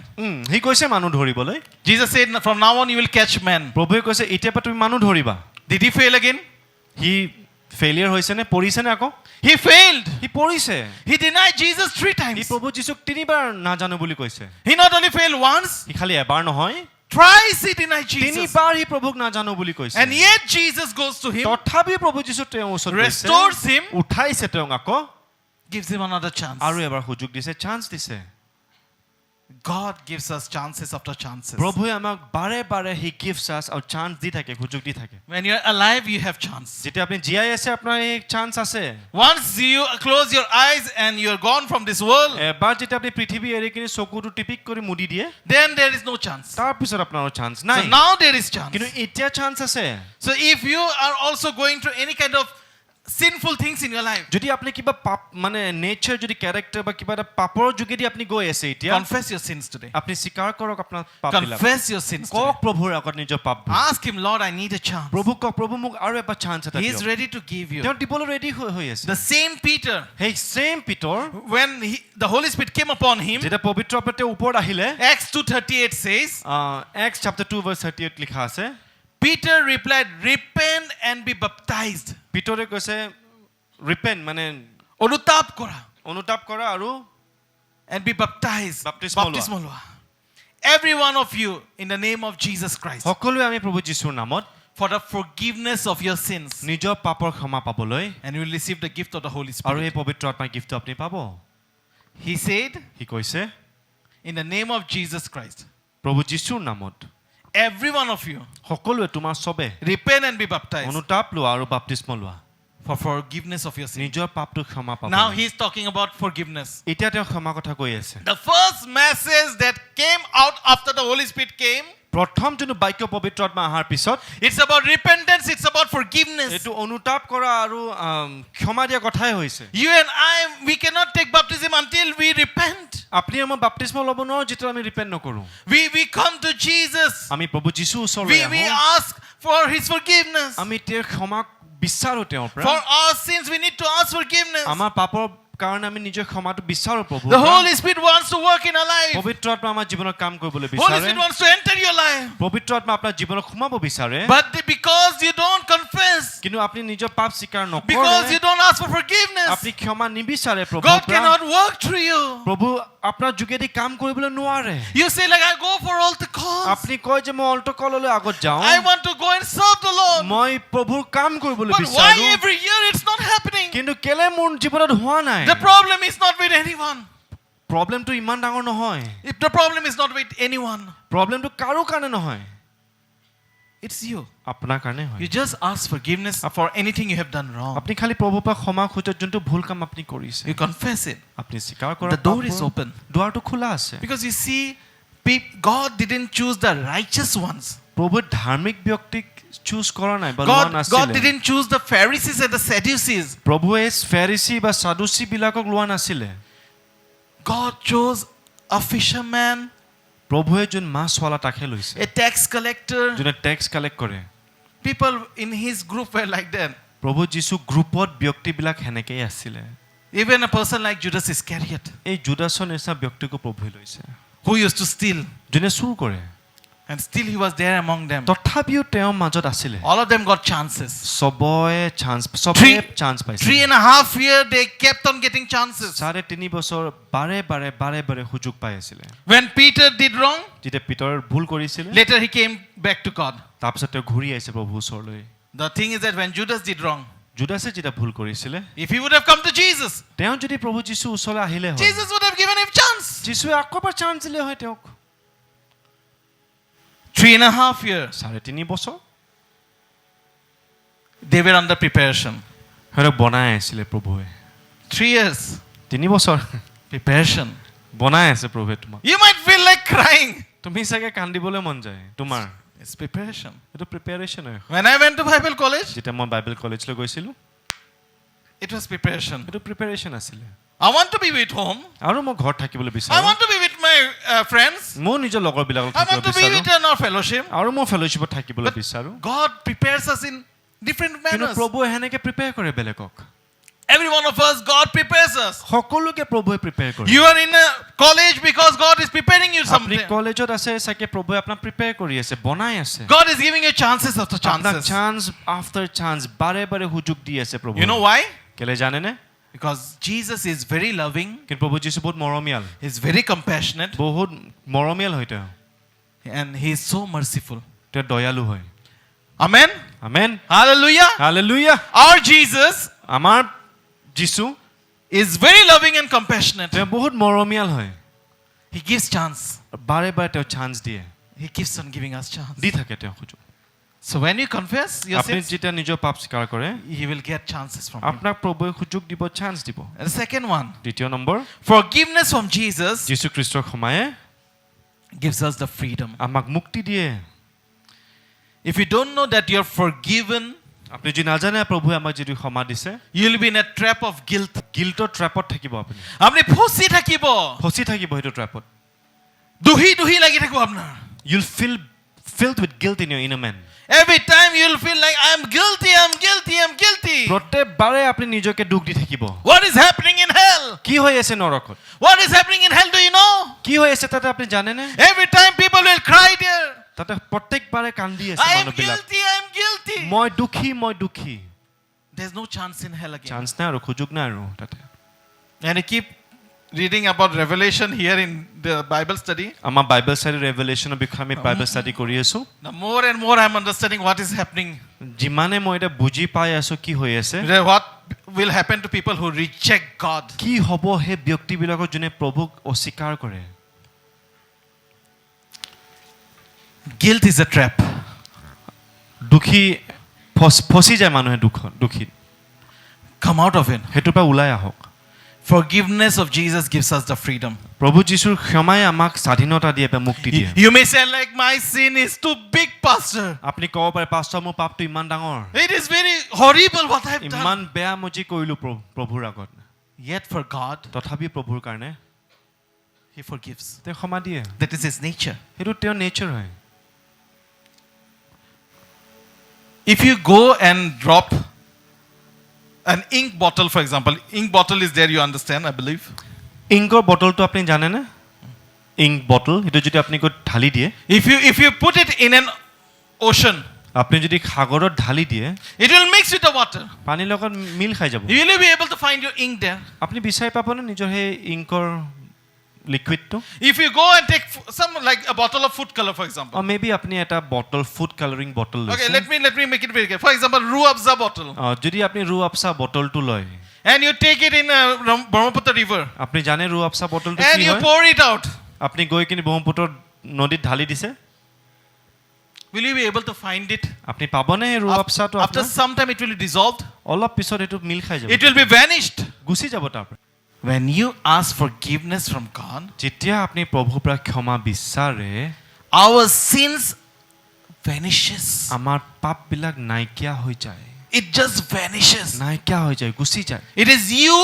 সি কৈছে মানুহ ধৰিবলৈ Jesus said, from now on you will catch men. প্ৰভুৱে কৈছে এতিয়াৰ পৰা তুমি মানুহ ধৰিবা Did he fail again? সি ফেইলিয়াৰ হৈছে নে পৰিছে নে আকৌ He failed. সি পৰিছে He denied Jesus 3 C times. প্ৰভু যীশুক তিনিবাৰ নাজানো বুলি কৈছে He not only failed once, সি খালি এবাৰ নহয় thrice he denied Jesus. তিনিবাৰ সি প্ৰভুক নাজানো বুলি কৈছে And yet Jesus goes to him, তথাপি প্ৰভু যীশু তেওঁৰ ওচৰত গৈছে restores him, উঠাইছে তেওঁক আকৌ gives him another chance. আৰু এবাৰ সুযোগ দিছে চান্স দিছে God gives us chances after chances. প্ৰভুৱে আমাক বাৰে বাৰে হি গিভছ আছ আৰু চান্স দি থাকে সুযোগ দি থাকে When you're alive, you have chance. যেতিয়া আপুনি জীয়াই আছে আপোনাৰ এই চান্স আছে Once you close your eyes and you're gone from this world, এবাৰ যেতিয়া আপুনি পৃথিৱী এৰি কিনে চকুটো টিপিক কৰি মুদি দিয়ে then there is no chance. তাৰপিছত আপোনাৰ চান্স So নাই now there is chance. কিন্তু এতিয়া চান্স আছে So if you are also going through any kind of sinful things in your life, যদি আপুনি কিবা পাপ মানে নেচাৰ যদি ক্যাৰেক্টাৰ বা কিবা এটা পাপৰ যোগেদি আপুনি গৈ আছে এতিয়া confess your sins today. আপুনি স্বীকাৰ কৰক আপোনাৰ পাপবিলাক Confess your sins Coke today. প্ৰভুৰ আগত নিজৰ পাপবোৰ Ask him, Lord, I need a chance. প্ৰভু কক প্ৰভু মোক আৰু এটা চান্স এটা He দিয়ক is ready to give you. তেওঁ দিবলৈ ৰেডি হৈ আছে The same Peter, সেই same Peter when the Holy Spirit came upon him, যেতিয়া পবিত্ৰ আত্মা তেওঁৰ ওপৰত আহিলে Acts 2:38 says, Acts chapter 2 verse 38 লিখা আছে Peter replied, repent and be baptized. পিতৰে কৈছে ৰিপেন্ট মানে অনুতাপ কৰা অনুতাপ কৰা আৰু and be baptized. Baptismo loa. Baptismo loa. Every one of you in the name of Jesus Christ সকলোৱে আমি প্ৰভু যীশুৰ নামত for the forgiveness of your sins, নিজৰ পাপৰ ক্ষমা পাবলৈ and you will receive the gift of the Holy আৰু Spirit. এই পবিত্ৰ আত্মাৰ গিফ্টটো আপুনি পাব He said, সি কৈছে in the name of Jesus Christ, প্ৰভু যীশুৰ নামত every one of you সকলোৱে তোমাৰ সবে repent and be baptized অনুতাপ লোৱা আৰু বাপ্তিস্ম লোৱা for forgiveness of your sins. নিজৰ পাপটো ক্ষমা পাব Now he is talking about forgiveness. এতিয়া তেওঁ ক্ষমা কথা কৈ আছে The first message that came out after the Holy Spirit came, প্ৰথম যোনটো বাক্য পবিত্ৰ আত্মা অহাৰ পিছত it's about repentance, it's about forgiveness. এইটো অনুতাপ কৰা আৰু ক্ষমা দিয়া কথাই হৈছে You and I, we cannot take baptism until we repent. আপুনি আমাৰ বাপ্তিস্ম ল'ব নোৱাৰো যেতিয়া আমি ৰিপেন্ট নকৰো We come to Jesus. আমি প্ৰভু যীশুৰ ওচৰলৈ We আহোঁ ask for his forgiveness. আমি তেওঁৰ ক্ষমা বিচাৰো তেওঁৰ পৰা For our sins, we need to ask forgiveness. আমাৰ পাপৰ কাৰণে আমি নিজৰ ক্ষমাটো বিচাৰো প্ৰভু The Holy Spirit wants to work in our life. পবিত্ৰ আত্মা আমাৰ জীৱনত কাম কৰিবলৈ Holy বিচাৰে Spirit wants to enter your life. পবিত্ৰ আত্মা আপোনাৰ জীৱনত সোমাব বিচাৰে But because you don't confess, কিন্তু আপুনি নিজৰ পাপ স্বীকাৰ because নকৰে you don't ask for forgiveness, আপুনি ক্ষমা নিবিচাৰে প্ৰভুৰ God পৰা cannot work through you. প্ৰভু আপোনাৰ যোগেদি কাম কৰিবলৈ নোৱাৰে You say like, I go for altar calls. আপুনি কয় যে মই অল্ট কললৈ আগত যাওঁ I want to go and serve the Lord. মই প্ৰভুৰ কাম কৰিবলৈ But why বিচাৰো every year it's not happening? কিন্তু কেলে মোৰ জীৱনত হোৱা নাই The problem is not with anyone. প্ৰবলেমটো ইমান ডাঙৰ নহয় If the problem is not with anyone, প্ৰবলেমটো কাৰো কাৰণে নহয় it's you. আপোনাৰ কাৰণে হয় You just ask forgiveness for anything you have done wrong. আপুনি খালি প্ৰভুৰ পৰা ক্ষমা খোজে যোনটো ভুল কাম আপুনি কৰিছে You confess it. আপুনি স্বীকাৰ কৰক The door is open. দুৱাৰটো খোলা আছে Because you see, God didn't choose the righteous ones. প্ৰভুৱে ধাৰ্মিক ব্যক্তিক চুজ কৰা নাই বা লোৱা God নাছিলে didn't choose the Pharisees and the Sadducees. প্ৰভুৱে ফেৰিসী বা সাদুচী বিলাকক লোৱা নাছিলে God chose a fisherman, প্ৰভুৱে যোন মাছৱালা তাকে লৈছে a tax collector. যোনে টেক্স কালেক্ট কৰে People in his group were like that. প্ৰভু যীশু গ্ৰুপত ব্যক্তিবিলাক হেনেকেই আছিলে Even a person like Judas Iscariot, এই জুদাছৰ নিচিনা ব্যক্তিকো প্ৰভুৱে লৈছে who used to steal. যোনে চুৰ কৰে And still he was there among them. তথাপিও তেওঁৰ মাজত আছিলে All of them got chances. চবৰে চবে Three- চান্স পাইছে 3.5 years they kept on getting chances. 3.5 বছৰ বাৰে সুযোগ পাই আছিলে When Peter did wrong, যেতিয়া পিতৰ ভুল কৰিছিলে later he came back to God. তাৰপিছত তেওঁ ঘূৰি আহিছে প্ৰভুৰ ওচৰলৈ The thing is that when Judas did wrong, জুদাসে যেতিয়া ভুল কৰিছিলে if he would have come to Jesus, তেওঁ যদি প্ৰভু যীশু ওচৰলৈ আহিলে হয় Jesus would have given him chance. যীশুৱে আকৌ এবাৰ চান্স দিলে হয় তেওঁক 3.5 years. 3.5 বছৰ They were under preparation. সিহঁতক বনাই আছিলে প্ৰভুৱে 3 years. 3 বছৰ Preparation. বনাই আছে প্ৰভুৱে তোমাক You might feel like crying. তুমি চাগে কান্দিবলৈ মন যায় তোমাৰ It's preparation. এইটো প্ৰিপেয়াৰেশ্যন হয় When I went to Bible college, যেতিয়া মই বাইবেল কলেজলৈ গৈছিলোঁ it was preparation. এইটো প্ৰিপেয়াৰেশ্যন আছিলে I want to be with home. আৰু মই ঘৰত থাকিবলৈ I বিচাৰোঁ want to be with my friends. মোৰ নিজৰ লগৰবিলাকক I want থাকিবলৈ to be বিচাৰোঁ with our fellowship. আৰু মই ফেলোশ্বিপত থাকিবলৈ But বিচাৰোঁ God prepares us in different কিন্তু manners. প্ৰভুৱে সেনেকে প্ৰিপেয়াৰ কৰে বেলেগক Every one of us, God prepares us. সকলোকে প্ৰভুৱে প্ৰিপেয়াৰ কৰে You are in a college because God is preparing you আপুনি something. কলেজত আছে চাগে প্ৰভুৱে আপোনাক প্ৰিপেয়াৰ কৰি আছে বনাই আছে God is giving you chances after আপোনাক chances. চান্স আফটাৰ চান্স বাৰে সুযোগ দি আছে প্ৰভু You know why? কেলে জানেনে Because Jesus is very loving. কিন্তু প্ৰভু যীশু বহুত মৰমীয়াল He's very compassionate. বহুত মৰমীয়াল হয় তেওঁ And He is so merciful. তেওঁ দয়ালু হয় Amen? Amen Hallelujah. Hallelujah Our Jesus আমাৰ যীশু is very loving and compassionate. তেওঁ বহুত মৰমীয়াল হয় He gives chance. বাৰে তেওঁ চান্স দিয়ে He keeps on giving us chance. দি থাকে তেওঁ সুযোগ So when you confess your আপুনি sins, যেতিয়া নিজৰ পাপ স্বীকাৰ কৰে you will get chances from Him. আপোনাক প্ৰভুৱে সুযোগ দিব চান্স দিব And the second one, দ্বিতীয় নম্বৰ forgiveness from Jesus যীশু খ্ৰীষ্টৰ ক্ষমায়ে gives us the freedom. আমাক মুক্তি দিয়ে If you don't know that you're forgiven, আপুনি যদি নাজানে প্ৰভুৱে আমাক যদি ক্ষমা দিছে you'll be in a trap of guilt. গিল্টৰ ট্ৰেপত থাকিব আপুনি আপনি ফসি থাকিব ফচি থাকিব সেইটো ট্ৰেপত দুহি দুহি লাগি থাকিব আপনার you'll feel filled with guilt in your inner man every time you'll feel like I'm guilty. প্ৰত্যেকবাৰে আপুনি নিজকে দুখ দি থাকিব What is happening in hell? কি হৈ আছে নৰকত What is happening in hell, do you know? কি হৈ আছে তাতে আপুনি জানেনে Every time people will cry there, তাতে প্ৰত্যেকবাৰে কান্দি আছে I am মানুহবিলাক guilty. মই দুখী There's no chance in hell again. Chance নাই আৰু সুযোগ নাই আৰু তাতে And you keep reading about Revelation here in the Bible study. আমাৰ বাইবেল ষ্টাডি ৰেভেলেশ্যনৰ বিষয়ে আমি বাইবেল ষ্টাডি কৰি আছো The more and more I'm understanding what is happening. যিমানে মই এটা বুজি পাই আছো কি হৈ আছে What will happen to people who reject God. কি হ'ব সেই ব্যক্তিবিলাকৰ যোনে প্ৰভুক অস্বীকাৰ কৰে Guilt is a trap. দুখী ফচি যায় মানুহে দুখীত Come out of it. সেইটোৰ পৰা ওলাই আহক Forgiveness of Jesus gives us the freedom. প্ৰভু যীশুৰ ক্ষমাই আমাক স্বাধীনতা দিয়ে বা মুক্তি দিয়ে You may say like my sin is too big, pastor. আপুনি ক'ব পাৰে পাষ্টাৰ মোৰ পাপটো ইমান ডাঙৰ It is very horrible what I've ইমান done. বেয়া মই যি কৰিলো প্ৰভুৰ আগত Yet for God, তথাপি প্ৰভুৰ কাৰণে He forgives. তেওঁ ক্ষমা দিয়ে That is His nature. সেইটো তেওঁৰ নেচাৰ হয় If you go and drop an ink bottle, for example, ink bottle is there, you understand, I believe. ইংকৰ বটলটো আপুনি জানেনে ইংক বটল সেইটো যদি আপুনি কৈ ঢালি দিয়ে If you put it in an ocean, আপুনি যদি সাগৰত ঢালি দিয়ে it will mix with the water. পানীৰ লগত মিল খাই যাব You will be able to find your ink there. আপুনি বিচাৰি পাবনে নিজৰ সেই ইংকৰ লিকুইডটো If you go and take some like a bottle of food color, for example. Maybe আপুনি এটা bottle food colouring bottle Okay, লৈছে let me make it very clear. For example, Ruh Afza bottle, যদি আপুনি ৰু আপচা বটলটো লয় and you take it in Brahmaputra river, আপুনি জানে ৰু আপচা বটলটো and কি you হয় pour it out. আপুনি গৈ কিনে ব্ৰহ্মপুত্ৰ নদীত ঢালি দিছে Will you be able to find it? আপুনি পাবনে সেই ৰু আপচাটো After some time, it will be dissolved. অলপ পিছত এইটো মিল খাই যাব It will be vanished. গুচি যাব তাৰ পৰা When you ask forgiveness from God, যেতিয়া আপুনি প্ৰভুৰ পৰা ক্ষমা বিচাৰে our sins vanishes. আমাৰ পাপবিলাক নাইকিয়া হৈ যায় It just vanishes. নাইকিয়া হৈ যায় গুচি যায় It is you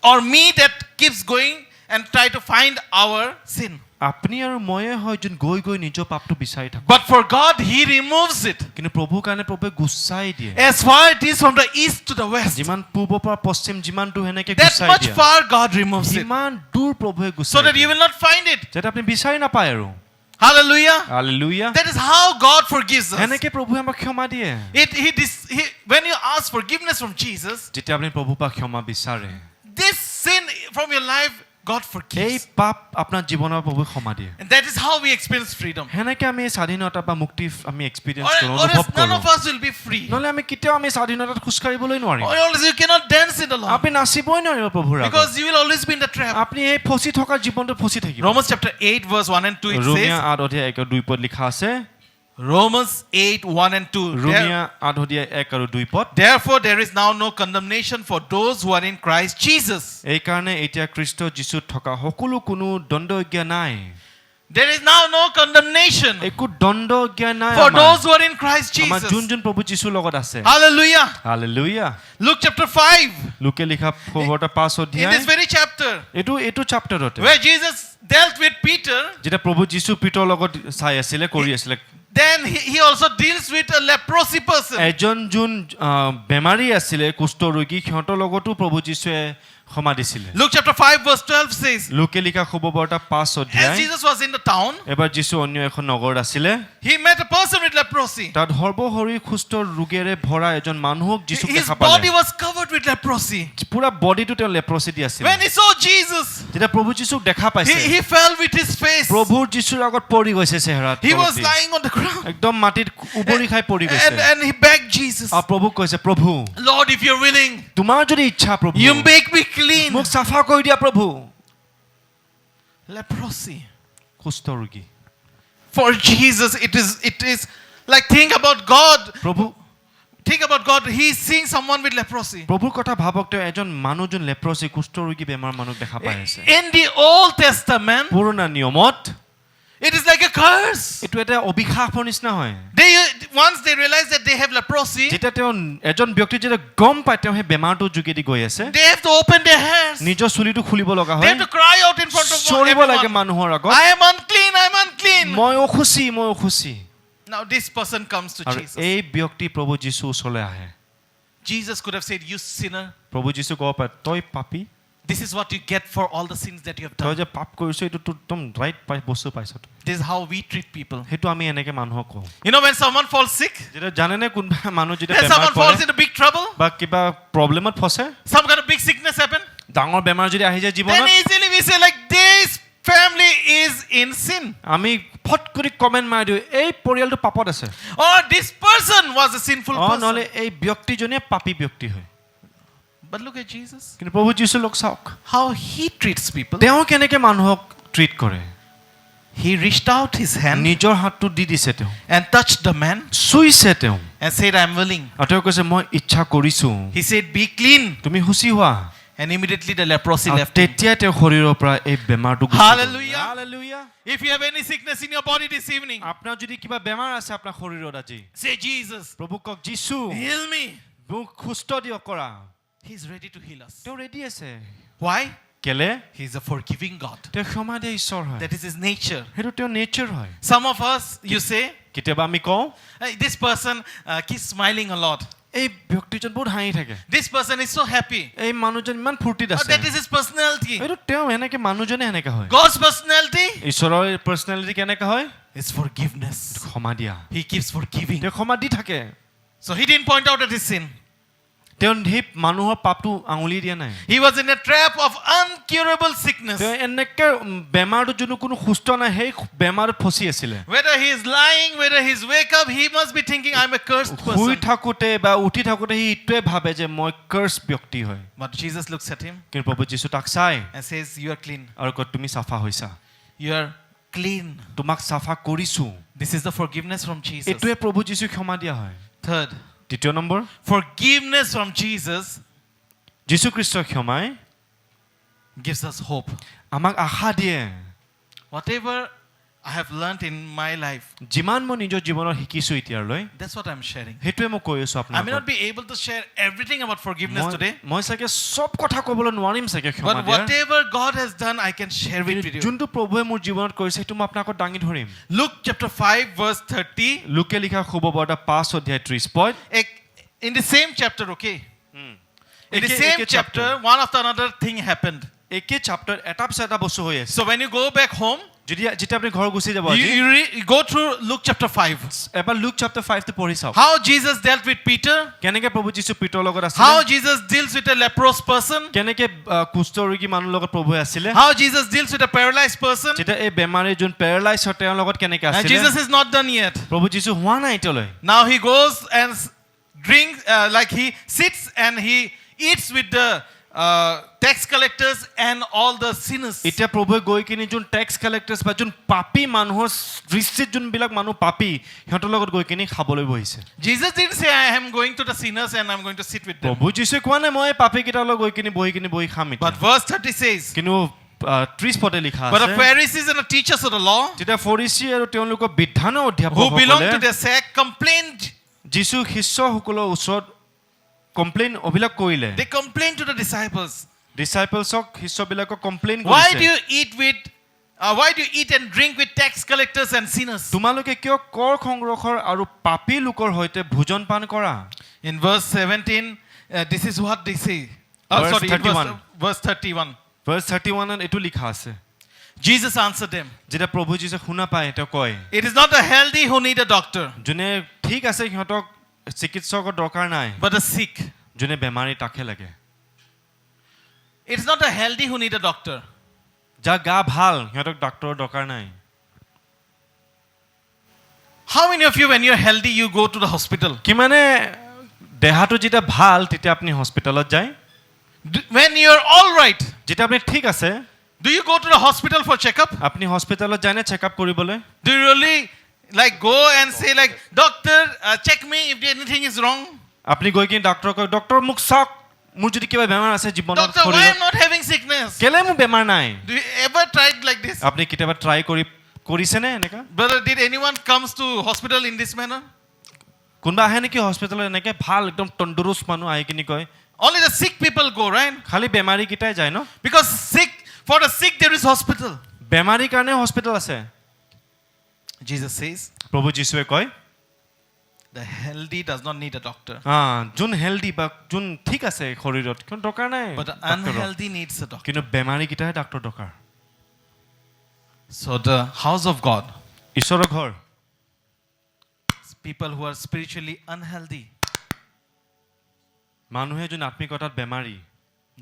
or me that keeps going and try to find our sin. আপুনি আৰু ময়ে হয় যোন গৈ গৈ নিজৰ পাপটো বিচাৰি থাকো But for God, He removes it. কিন্তু প্ৰভুৰ কাৰণে প্ৰভুৱে গুচাই দিয়ে As far it is from the east to the west, যিমান পূৰ্বৰ পৰা পশ্চিম যিমান দূৰ সেনেকে that গুচাই much দিয়ে far God removes it. যিমান দূৰ প্ৰভুৱে So গুচাই that you দিয়ে will not find it. যাতে আপুনি বিচাৰি নাপায় আৰু Hallelujah. Hallelujah That is how God forgives us. এনেকে প্ৰভুৱে আমাক ক্ষমা দিয়ে When you ask forgiveness from Jesus, যেতিয়া আপুনি প্ৰভুৰ পৰা ক্ষমা বিচাৰে this sin from your life, God এই forgives. পাপ আপোনাৰ জীৱনৰ প্ৰভুৱে ক্ষমা দিয়ে And that is how we experience freedom. হেনেকে আমি স্বাধীনতা বা মুক্তি আমি এক্সপেৰিয়েন্স Or কৰোঁ else অনুভৱ none কৰোঁ of us will be free. নহলে আমি কেতিয়াও আমি স্বাধীনতাত খোজ কাঢ়িবলৈ নোৱাৰিম Or else you cannot dance in the Lord. আপুনি নাচিবই নোৱাৰিব প্ৰভুৰ আগত Because you will always be in the trap. আপুনি এই ফচি থকা জীৱনটো ফচি থাকিব Romans chapter 8 verse 1 and 2 it ৰোমিয়া says. 8 অধ্যায় 1 আৰু 2 পদ লিখা আছে Romans 8 1 and 2. ৰোমিয়া 8 অধ্যায় 1 আৰু 2 পদ Therefore there is now no condemnation for those who are in Christ Jesus. এই কাৰণে এতিয়া খ্ৰীষ্ট যীশুত থকা সকলো কোনো দণ্ডজ্ঞা নাই There is now no condemnation একো দণ্ডজ্ঞা নাই for those who are in Christ আমাৰ Jesus. যোন যোন প্ৰভু যীশুৰ লগত আছে Hallelujah. Hallelujah Luke chapter 5. লোকে লিখা সুবৰ্তা 5 In অধ্যায় this very chapter, এইটো চেপ্টাৰতে where Jesus dealt with Peter, যেতিয়া প্ৰভু যীশু পিতৰ লগত চাই আছিলে কৰি আছিলে then he also deals with a leprosy person. এজন যোন বেমাৰী আছিলে কুষ্ঠ ৰোগী সিহঁতৰ লগতো প্ৰভু যীশুৱে ক্ষমা দিছিলে Luke chapter 5 verse 12 says, লোকে লিখা সুবৰ্তা 5 as অধ্যায় Jesus was in the town, এবাৰ যীশু অন্য এখন নগৰত আছিলে he met a person with leprosy. তাত সৰ্বশৰীৰ কুষ্ঠ ৰোগেৰে ভৰা এজন মানুহক যীশুক His দেখা body পালে was covered with leprosy. পুৰা বডিটো তেওঁ লেপ্ৰচি দি আছিল When he saw Jesus, যেতিয়া প্ৰভু যীশুক দেখা পাইছে he fell with his face. প্ৰভুৰ যীশুৰ আগত পৰি গৈছে চেহেৰাত He was lying on the ground. একদম মাটিত উবৰি খাই পৰি গৈছে And he begged Jesus, আৰু প্ৰভুক কৈছে প্ৰভু Lord, if you're willing, তোমাৰ যদি ইচ্ছা প্ৰভু you make me clean. মোক চাফা কৰি দিয়া প্ৰভু Leprosy. কুষ্ঠ ৰোগী For Jesus, it is like think about God. প্ৰভু Think about God. He's seeing someone with leprosy. প্ৰভুৰ কথা ভাবক তেওঁ এজন মানুহ যোন লেপ্ৰচি কুষ্ঠ ৰোগী বেমাৰ মানুহ দেখা পাই আছে In the Old Testament, পুৰণা নিয়মত it is like a curse. এইটো এটা অভিশাপৰ নিচিনা হয় Once they realize that they have leprosy, যেতিয়া তেওঁ এজন ব্যক্তি যেতিয়া গম পায় তেওঁ সেই বেমাৰটোৰ যোগেদি গৈ আছে they have to open their hands. নিজৰ চুলিটো খুলিব লগা They হয় have to cry out in front of চৰিব লাগে everyone. মানুহৰ আগত I am unclean, I am unclean. মই অসুচি Now this person comes to আৰু Jesus. এই ব্যক্তি প্ৰভু যীশু ওচৰলৈ আহে Jesus could have said, you sinner, প্ৰভু যীশু ক'ব পাৰে তই পাপী this is what you get for all the sins that you have তই done. যে পাপ কৰিছ এইটো তোৰ একদম ৰাইট বস্তু পাইছ তই This is how we treat people. সেইটো আমি এনেকে মানুহক কওঁ You know when someone falls sick, যেতিয়া জানেনে কোনোবা মানুহ যেতিয়া when বেমাৰ someone পৰে falls into big trouble, বা কিবা প্ৰব্লেমত ফচে some kind of big sickness happen, ডাঙৰ বেমাৰ যদি আহি যায় then জীৱনত easily we say like this family is in sin. আমি ফট কৰি কমেণ্ট মাৰি দিওঁ এই পৰিয়ালটো পাপত আছে Or this person was a sinful নহ'লে person. এই ব্যক্তিজনে পাপী ব্যক্তি হয় But look at Jesus. কিন্তু প্ৰভু যীশু লোক চাওক How he treats people. তেওঁ কেনেকে মানুহক ট্ৰিট কৰে He reached out his hand নিজৰ হাতটো দি দিছে তেওঁ and touched the man চুইছে তেওঁ and said, I am willing. আৰু তেওঁ কৈছে মই ইচ্ছা কৰিছো He said, be clean. তুমি সুচি হোৱা And immediately the leprosy আৰু left him. তেতিয়া তেওঁ শৰীৰৰ পৰা এই বেমাৰটো গুচি গ'ল। Hallelujah. Hallelujah. If you have any sickness in your body this evening, আপোনাৰ যদি কিবা বেমাৰ আছে আপোনাৰ শৰীৰত আজি say, Jesus, প্ৰভু কওক যীশু heal me. মোক সুস্থ দিয়ক কৰা He's ready to heal us. তেওঁ ৰেডি আছে Why? কেলে He's a forgiving God. তেওঁ ক্ষমা দিয়া ঈশ্বৰ হয় That is his nature. সেইটো তেওঁৰ নেচাৰ হয় Some of us, you say, কেতিয়াবা আমি কওঁ "Hey, this person keeps smiling a lot. এই ব্যক্তিজন বহুত হাঁহি থাকে This person is so happy." এই মানুহজন ইমান ফূৰ্তিত আছে That is his personality. এইটো তেওঁ এনেকে মানুহজনে এনেকা হয় God's personality ঈশ্বৰৰ পাৰ্চনেলিটি কেনেকা হয় is forgiveness. ক্ষমা দিয়া He keeps forgiving. তেওঁ ক্ষমা দি থাকে So he didn't point out at his sin. তেওঁ সেই মানুহৰ পাপটো আঙুলি দিয়া নাই He was in a trap of uncurable sickness. তেওঁ এনেকে বেমাৰটো যোনো কোনো সুস্থ নাই সেই বেমাৰত ফচি আছিলে Whether he is lying, whether he's wake up, he must be thinking, I'm a cursed শুই person. থাকোতে বা উঠি থাকোতে সি ইটোৱে ভাবে যে মই কাৰ্স ব্যক্তি হয় But Jesus looks at him কিন্তু প্ৰভু যীশু তাক চাই and says, you are clean. আৰু কয় তুমি চাফা হৈছা You are clean. তোমাক চাফা কৰিছো This is the forgiveness from Jesus. এইটোৱে প্ৰভু যীশু ক্ষমা দিয়া হয় Third, দ্বিতীয় নম্বৰ forgiveness from Jesus যীশু খ্ৰীষ্টৰ ক্ষমাই gives us hope. আমাক আশা দিয়ে Whatever I have learned in my life, যিমান মই নিজৰ জীৱনত শিকিছো এতিয়ালৈ that's what I'm sharing. সেইটোৱে মই কৈ আছো I may আপোনাক not be able to share everything about forgiveness today, মই চাগে সব কথা ক'বলৈ নোৱাৰিম চাগে ক্ষমা but দিয়াৰ whatever God has done, I can share it with you. যোনটো প্ৰভুৱে মোৰ জীৱনত কৰিছে সেইটো মই আপোনাক দাঙি ধৰিম Luke chapter 5, verse 30. লোকে লিখা শুভবাৰ্তা 5 অধ্যায় 30 পদ In the same chapter, okay? In the একে- same একে chapter, one after another thing happened. একে চেপ্টাৰ এটা পিছত এটা বস্তু হৈ আছে So when you go back home, যেতিয়া আপুনি ঘৰ গুচি যাব আজি You go through Luke chapter 5. এবাৰ লুক চেপ্টাৰ 5 টো পঢ়ি চাওক How Jesus dealt with Peter. কেনেকে প্ৰভু যীশু পিতৰ লগত How আছিল Jesus deals with a leprous person. কেনেকে কুষ্ঠ ৰোগী মানুহৰ লগত প্ৰভু আছিলে How Jesus deals with a paralyzed person. যেতিয়া এই বেমাৰী যোন পেৰালাইজ হয় তেওঁৰ লগত কেনেকে And আছিল Jesus is not done yet. প্ৰভু যীশু হোৱা নাই এতিয়ালৈ Now he goes and drinks, like he sits and he eats with the tax collectors and all the sinners. এতিয়া প্ৰভুৱে গৈ কিনি যোন টেক্স কালেক্টৰ্ছ বা যোন পাপী মানুহৰ দৃষ্টিত যোনবিলাক মানুহ পাপী সিহঁতৰ লগত গৈ কিনি খাবলৈ বহিছে Jesus didn't say, I am going to the sinners and I'm going to sit with them. প্ৰভু যীশুৱে কোৱা নাই মই পাপীকেইটাৰ লগত গৈ কিনি বহি খাম But এতিয়া verse 30 says, কিন্তু 30 পদে লিখা but the আছে Pharisees and the teachers of the law তেতিয়া ফৰিচী আৰু তেওঁলোকৰ বিধানৰ who অধ্যাপকসকলে belonged to the sect complained. যীশু শিষ্যসকলৰ ওচৰত কমপ্লেইন অভিযোগ কৰিলে They complained to the disciples. ডিসাইপলছক শিষ্যবিলাকক কমপ্লেইন Why do কৰিছে you eat with, why do you eat and drink with tax collectors and sinners? তোমালোকে কিয় কৰ সংগ্ৰহৰ আৰু পাপী লোকৰ সৈতে ভোজন পান কৰা In verse 17, this is what they say. Verse Sorry, 31. verse 31. Verse 31 ত এইটো লিখা আছে Jesus answered them, যেতিয়া প্ৰভু যীশুৱে শুনা পায় তেওঁ কয় it is not the healthy who need a doctor, যোনে ঠিক আছে সিহঁতক চিকিৎসকৰ দৰকাৰ নাই but the sick. যোনে বেমাৰী তাকে লাগে It is not the healthy who need a doctor. যাৰ গা ভাল সিহঁতক ডাক্তৰৰ দৰকাৰ নাই How many of you, when you're healthy, you go to the hospital? কিমানে দেহাটো যেতিয়া ভাল তেতিয়া আপুনি হস্পিটেলত যায় When you're all right, যেতিয়া আপুনি ঠিক আছে do you go to the hospital for checkup? আপুনি হস্পিটেলত যায় নে চেকআপ কৰিবলৈ Do you really like go and say like, doctor, check me if anything is wrong? আপুনি গৈ কিনি ডাক্তৰক কয় ডক্তৰ মোক চাওক মোৰ যদি কিবা বেমাৰ আছে জীৱনত Doctor, why শৰীৰত I'm not having sickness? কেলে মোৰ বেমাৰ নাই Do you ever tried like this? আপুনি কেতিয়াবা ট্ৰাই কৰিছেনে এনেকা Brother, did anyone comes to hospital in this manner? কোনোবা আহে নেকি হস্পিটেলত এনেকে ভাল একদম তন্দুৰুস্ত মানুহ আহি কিনি কয় Only the sick people go, right? খালি বেমাৰীকেইটাই যায় ন Because for the sick there is hospital. বেমাৰীৰ কাৰণে হস্পিটেল আছে Jesus says, প্ৰভু যীশুৱে কয় the healthy does not need a doctor, যোন হেল্ডি বা যোন ঠিক আছে শৰীৰত কোনো দৰকাৰ নাই but the ডাক্তৰৰ। unhealthy needs a doctor. কিন্তু বেমাৰীকেইটাহে ডাক্তৰ দৰকাৰ So the house of God, ঈশ্বৰৰ ঘৰ people who are spiritually unhealthy, মানুহে যোন আত্মিকতাত বেমাৰী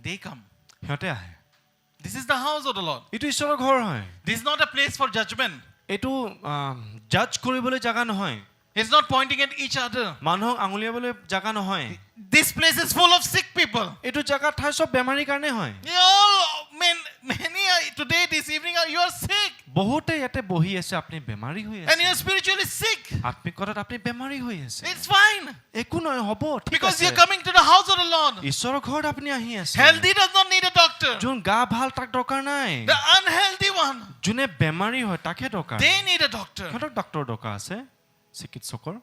they come. সিহঁতে আহে This is the house of the Lord. এইটো ঈশ্বৰৰ ঘৰ হয় This is not a place for judgment. এইটো জাজ কৰিবলৈ জাগা নহয় It's not pointing at each other. মানুহক আঙুলিয়াবলৈ জাগা নহয় This place is full of sick people. এইটো জাগা ঠাই চব বেমাৰীৰ কাৰণে হয় They all, many are, today, this evening, you are sick. বহুতে ইয়াতে বহি আছে আপুনি বেমাৰী হৈ And you আছে are spiritually sick. আত্মিকতাত আপুনি বেমাৰী হৈ আছে It's fine. একো নহয় হ'ব ঠিক Because আছে you're coming to the house of the Lord. ঈশ্বৰৰ ঘৰত আপুনি আহি আছে Healthy does not need a doctor. যোন গা ভাল তাক দৰকাৰ নাই The unhealthy one, যোনে বেমাৰী হয় তাকে দৰকাৰ they need a doctor. সিহঁতক ডাক্তৰ দৰকাৰ আছে চিকিৎসকৰ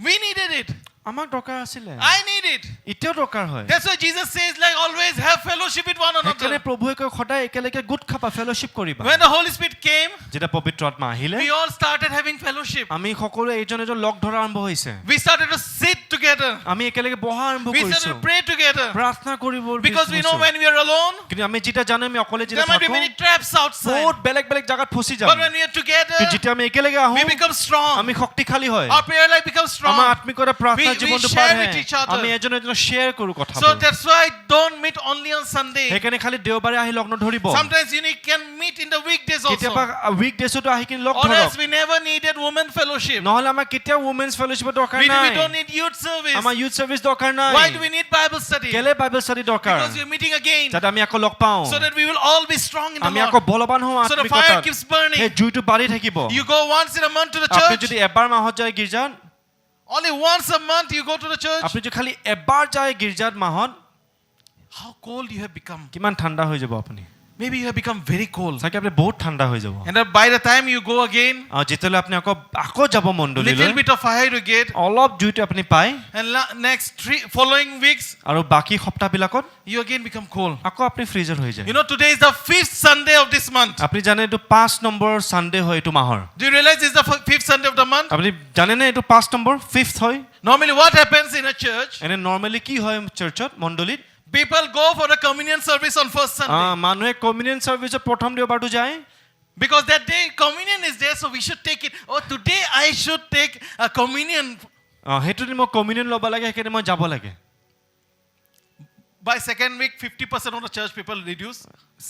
We needed it. আমাক দৰকাৰ আছিলে I need it. এতিয়াও দৰকাৰ হয় That's why Jesus says, like, always have fellowship with one সেইকাৰণে another. প্ৰভুৱে কয় সদায় একেলগে গোট খাবা ফেলোশ্বিপ কৰিবা When the Holy Spirit came, যেতিয়া পবিত্ৰ আত্মা আহিলে we all started having fellowship. আমি সকলোৱে এজন এজন লগ ধৰা আৰম্ভ হৈছে We started to sit together. আমি একেলগে বহা আৰম্ভ We কৰিছো started to pray together. প্ৰাৰ্থনা কৰিব Because we know when we are alone, কিন্তু আমি যেতিয়া জানো আমি অকলে there যেতিয়া might be থাকো many traps outside. বহুত বেলেগ বেলেগ জাগাত ফচি যাম But when we are together, কিন্তু যেতিয়া আমি একেলগে আহো we become strong. আমি শক্তিশালী হয় Our prayer life becomes আমাৰ strong. আত্মিকতা প্ৰাৰ্থনা We জীৱনটো share বাঢ়ে with each other. আমি এজন এজন শ্বেয়াৰ কৰো So কথাবোৰ that's why don't meet only on Sunday. সেইকাৰণে খালি দেওবাৰে আহি লগ নধৰিব Sometimes you can meet in the weekdays কেতিয়াবা also. উইক ডেছতো আহি কিনে লগ Or ধৰক else we never needed women fellowship. নহলে আমাৰ কেতিয়াও উমেন্স ফেলোশ্বিপৰ দৰকাৰ We নাই don't need youth service. আমাৰ ইউথ সাৰ্ভিস দৰকাৰ নাই Why do we need Bible study? কেলে বাইবেল ষ্টাডি দৰকাৰ Because we are meeting again. যাতে আমি আকৌ লগ পাওঁ So that we will all be strong in the আমি আকৌ Lord. বলৱান হওঁ So the fire আত্মিকতাত keeps burning. সেই জুইটো বাঢ়ি থাকিব You go once in a month to the আপুনি church. যদি এবাৰ মাহত যায় গিৰ্জাত Only once a month you go to the church. আপুনি যদি খালি এবাৰ যায় গিৰ্জাত মাহত How cold you have become. কিমান ঠাণ্ডা হৈ যাব আপুনি Maybe you have become very cold. চাগে আপুনি বহুত ঠাণ্ডা হৈ যাব And then by the time you go again, যেতিয়ালৈ আপুনি আকৌ যাব মণ্ডলীলৈ little bit of fire you get. অলপ জুইটো আপুনি পায় And next following weeks, আৰু বাকী সপ্তাহবিলাকত you again become cold. আকৌ আপুনি ফ্ৰিজৰ হৈ যায় You know, today is the 5th Sunday of this month. আপুনি জানে এইটো 5 নম্বৰ সানডে হয় এইটো মাহৰ Do you realize it's the 5th Sunday of the month? আপুনি জানেনে এইটো 5 নম্বৰ 5th হয় Normally what happens in a church? এনে নৰ্মেলি কি হয় চাৰ্চত মণ্ডলীত People go for the communion service on first Sunday. মানুহে কমিউনিয়ন সাৰ্ভিসত প্ৰথম দেওবাৰটো যায় Because that day communion is there, so we should take it. Oh, today I should take a communion. সেইটো দিন মই কমিউনিয়ন ল'ব লাগে, সেইকাৰণে মই যাব লাগে। By second week, 50% of the church people reduce.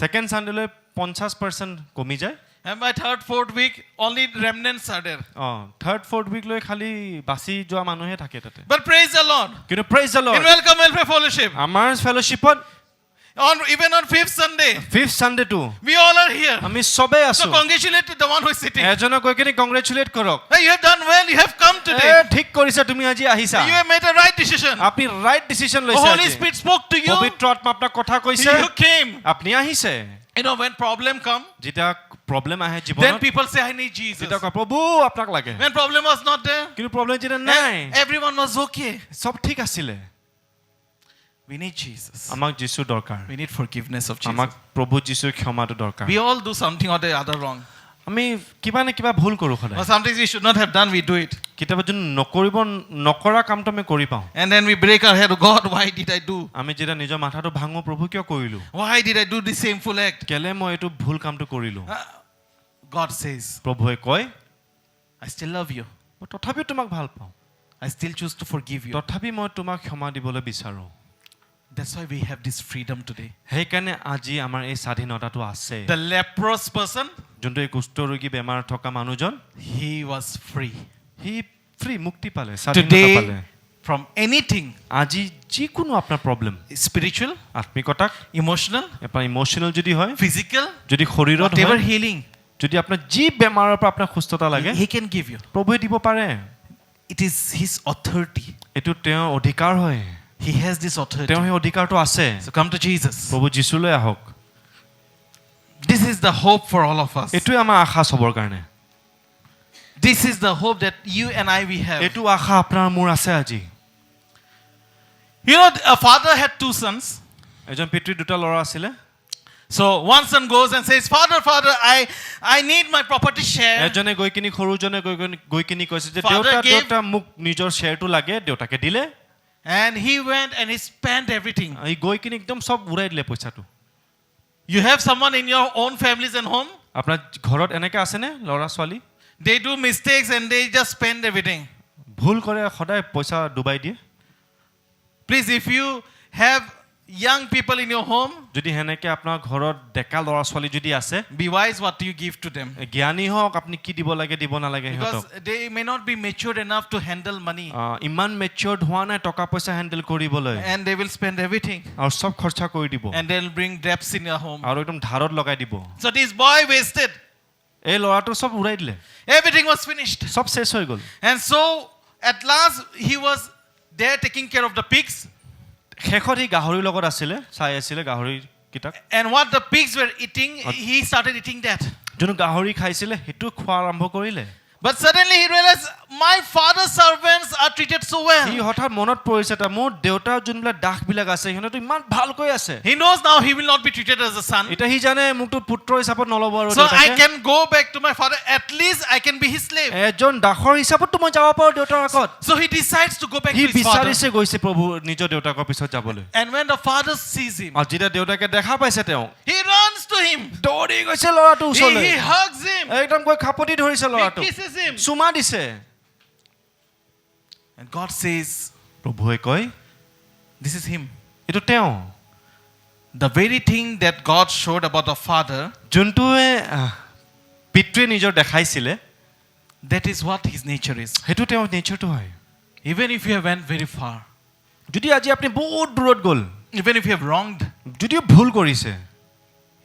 Second ছানডেলৈ 50% কমি যায়। And by third, fourth week, only remnants are there. Third fourth week লৈ খালি বাচি যোৱা মানুহে থাকে তাতে। But praise the Lord. কিন্তু praise the In Lord, Welcome Welfare Fellowship, আমাৰ ফেলোশ্বিপত even on fifth Sunday, fifth ছানডেটো we all are here. আমি চবেই So আছো। congratulate the one who is sitting. এজনক গৈ কিনে কংগ্ৰেচুলেট কৰক, Hey, you have done well. You have come today. ঠিক কৰিছা তুমি আজি আহিছা, You have made a right decision. আপুনি ৰাইট ডিচিশ্যন The লৈছে Holy আজি। Spirit spoke to you. পবিত্ৰ আত্মা আপোনাক কথা কৈছে, You came. আপুনি আহিছে। You know, when problem come, যেতিয়া প্ৰব্লেম আহে then জীৱনত, people say, I need Jesus. তেতিয়া কয় প্ৰভু আপোনাক লাগে। When problem was not there, কিন্তু প্ৰব্লেম যেতিয়া নাই, everyone was okay. চব ঠিক আছিলে। We need Jesus. আমাক যীশু দৰকাৰ, We need forgiveness of Jesus. আমাক প্ৰভু যীশুৰ ক্ষমাটো দৰকাৰ। We all do something or the other wrong. আমি কিবা নে কিবা ভুল কৰোঁ সদায়। Or something we should not have done, we do it. কেতিয়াবা যোন নকৰা কামটো আমি কৰি পাওঁ। And then we break our head. God, why did I do? আমি যেতিয়া নিজৰ মাথাটো ভাঙো, প্ৰভু কিয় কৰিলোঁ, Why did I do this shameful act? কেলে মই এইটো ভুল কামটো কৰিলোঁ। God says, প্ৰভুৱে কয় I still love you. মই তথাপিও তোমাক ভাল পাওঁ, I still choose to forgive you. তথাপি মই তোমাক ক্ষমা দিবলৈ বিচাৰোঁ। That's why we have this freedom today. সেইকাৰণে আজি আমাৰ এই স্বাধীনতাটো আছে। The leprous person, যোনটো এই কুষ্ঠৰোগী বেমাৰ থকা মানুহজন, he was free. সি ফ্ৰী, মুক্তি পালে, স্বাধীনতা Today, পালে। from anything, আজি যিকোনো আপোনাৰ প্ৰব্লেম, spiritual, আত্মিকতাক, emotional, আপোনাৰ ইম'চনেল যদি হয়, physical, যদি শৰীৰত whatever হয়, healing, যদি আপোনাৰ যি বেমাৰৰ পৰা আপোনাৰ সুস্থতা লাগে, he can give you. প্ৰভুৱে দিব পাৰে। It is his authority. এইটো তেওঁৰ অধিকাৰ হয়, He has this authority. তেওঁৰ সেই অধিকাৰটো আছে। So come to Jesus. প্ৰভু যীশুলৈ আহক। This is the hope for all of us. এইটোৱে আমাৰ আশা চবৰ কাৰণে। This is the hope that you and I we have. এইটো আশা আপোনাৰ মোৰ আছে আজি। You know, a father had two sons. এজন পিতৃৰ দুটা ল'ৰা আছিলে। So one son goes and says, Father, I need my property share. এজনে গৈ কিনি সৰুজনে গৈ কিনি কৈছে যে Father gave- দেউতা মোক নিজৰ শ্বেয়াৰটো লাগে, দেউতাকে দিলে। And he went and he spent everything. এই গৈ কিনি একদম চব উৰাই দিলে পইচাটো। You have someone in your own families and home, আপোনাৰ ঘৰত এনেকে আছেনে ল'ৰা ছোৱালী? they do mistakes and they just spend everything. ভুল কৰে, সদায় পইচা ডুবাই দিয়ে। Please, if you have young people in your home, যদি সেনেকে আপোনাৰ ঘৰত ডেকা ল'ৰা ছোৱালী যদি আছে, be wise what you give to them. জ্ঞানী হওক, আপুনি কি দিব লাগে দিব নালাগে সিহঁতক। Because they may not be matured enough to handle money. ইমান মেচিয়ৰ্ড হোৱা নাই টকা পইচা হেণ্ডেল কৰিবলৈ, And they will spend everything. আৰু চব খৰচা কৰি দিব, And they'll bring debts in your home. আৰু একদম ধাৰত লগাই দিব। So this boy wasted. এই ল'ৰাটো চব উৰাই দিলে, Everything was finished. চব শেষ হৈ গ'ল। And so at last he was there taking care of the pigs. শেষত সি গাহৰিৰ লগত আছিলে, চাই আছিলে গাহৰি কেইটাক। And what the pigs were eating, he started eating that. যোন গাহৰি খাইছিলে সেইটো খোৱা আৰম্ভ কৰিলে। But suddenly he realized, my father's servants are treated so C well. হঠাৎ মনত পৰিছে তাৰ মোৰ দেউতাৰ যোনবিলাক দাসবিলাক আছে সিহঁতেতো ইমান ভালকৈ আছে। He knows now he will not be treated as a son. এতিয়া সি জানে মোকতো পুত্ৰ হিচাপত নল'ব আৰু So I দেউতাকে। can go back to my father. At least I can be his slave. এজন দাসৰ হিচাপততো মই যাব পাৰোঁ দেউতাৰ আগত। So he decides to go back C to his father. বিচাৰিছে গৈছে প্ৰভু নিজৰ দেউতাকৰ পিছত যাবলৈ। And when the father sees him, আৰু যেতিয়া দেউতাকে দেখা পাইছে তেওঁ he runs to him. দৌৰি গৈছে ল'ৰাটোৰ ওচৰলৈ, He hugs him. একদম গৈ খাপতি ধৰিছে He ল'ৰাটো, kisses him. চুমা দিছে। And God says, প্ৰভুৱে কয় this is him. এইটো তেওঁ। The very thing that God showed about the father, যোনটোৱে পিতৃয়ে নিজৰ দেখাইছিলে, that is what his nature is. সেইটো তেওঁৰ নেচাৰটো হয়। Even if you have went very far, যদি আজি আপুনি বহুত দূৰত গ'ল, even if you have wronged, যদিও ভুল কৰিছে,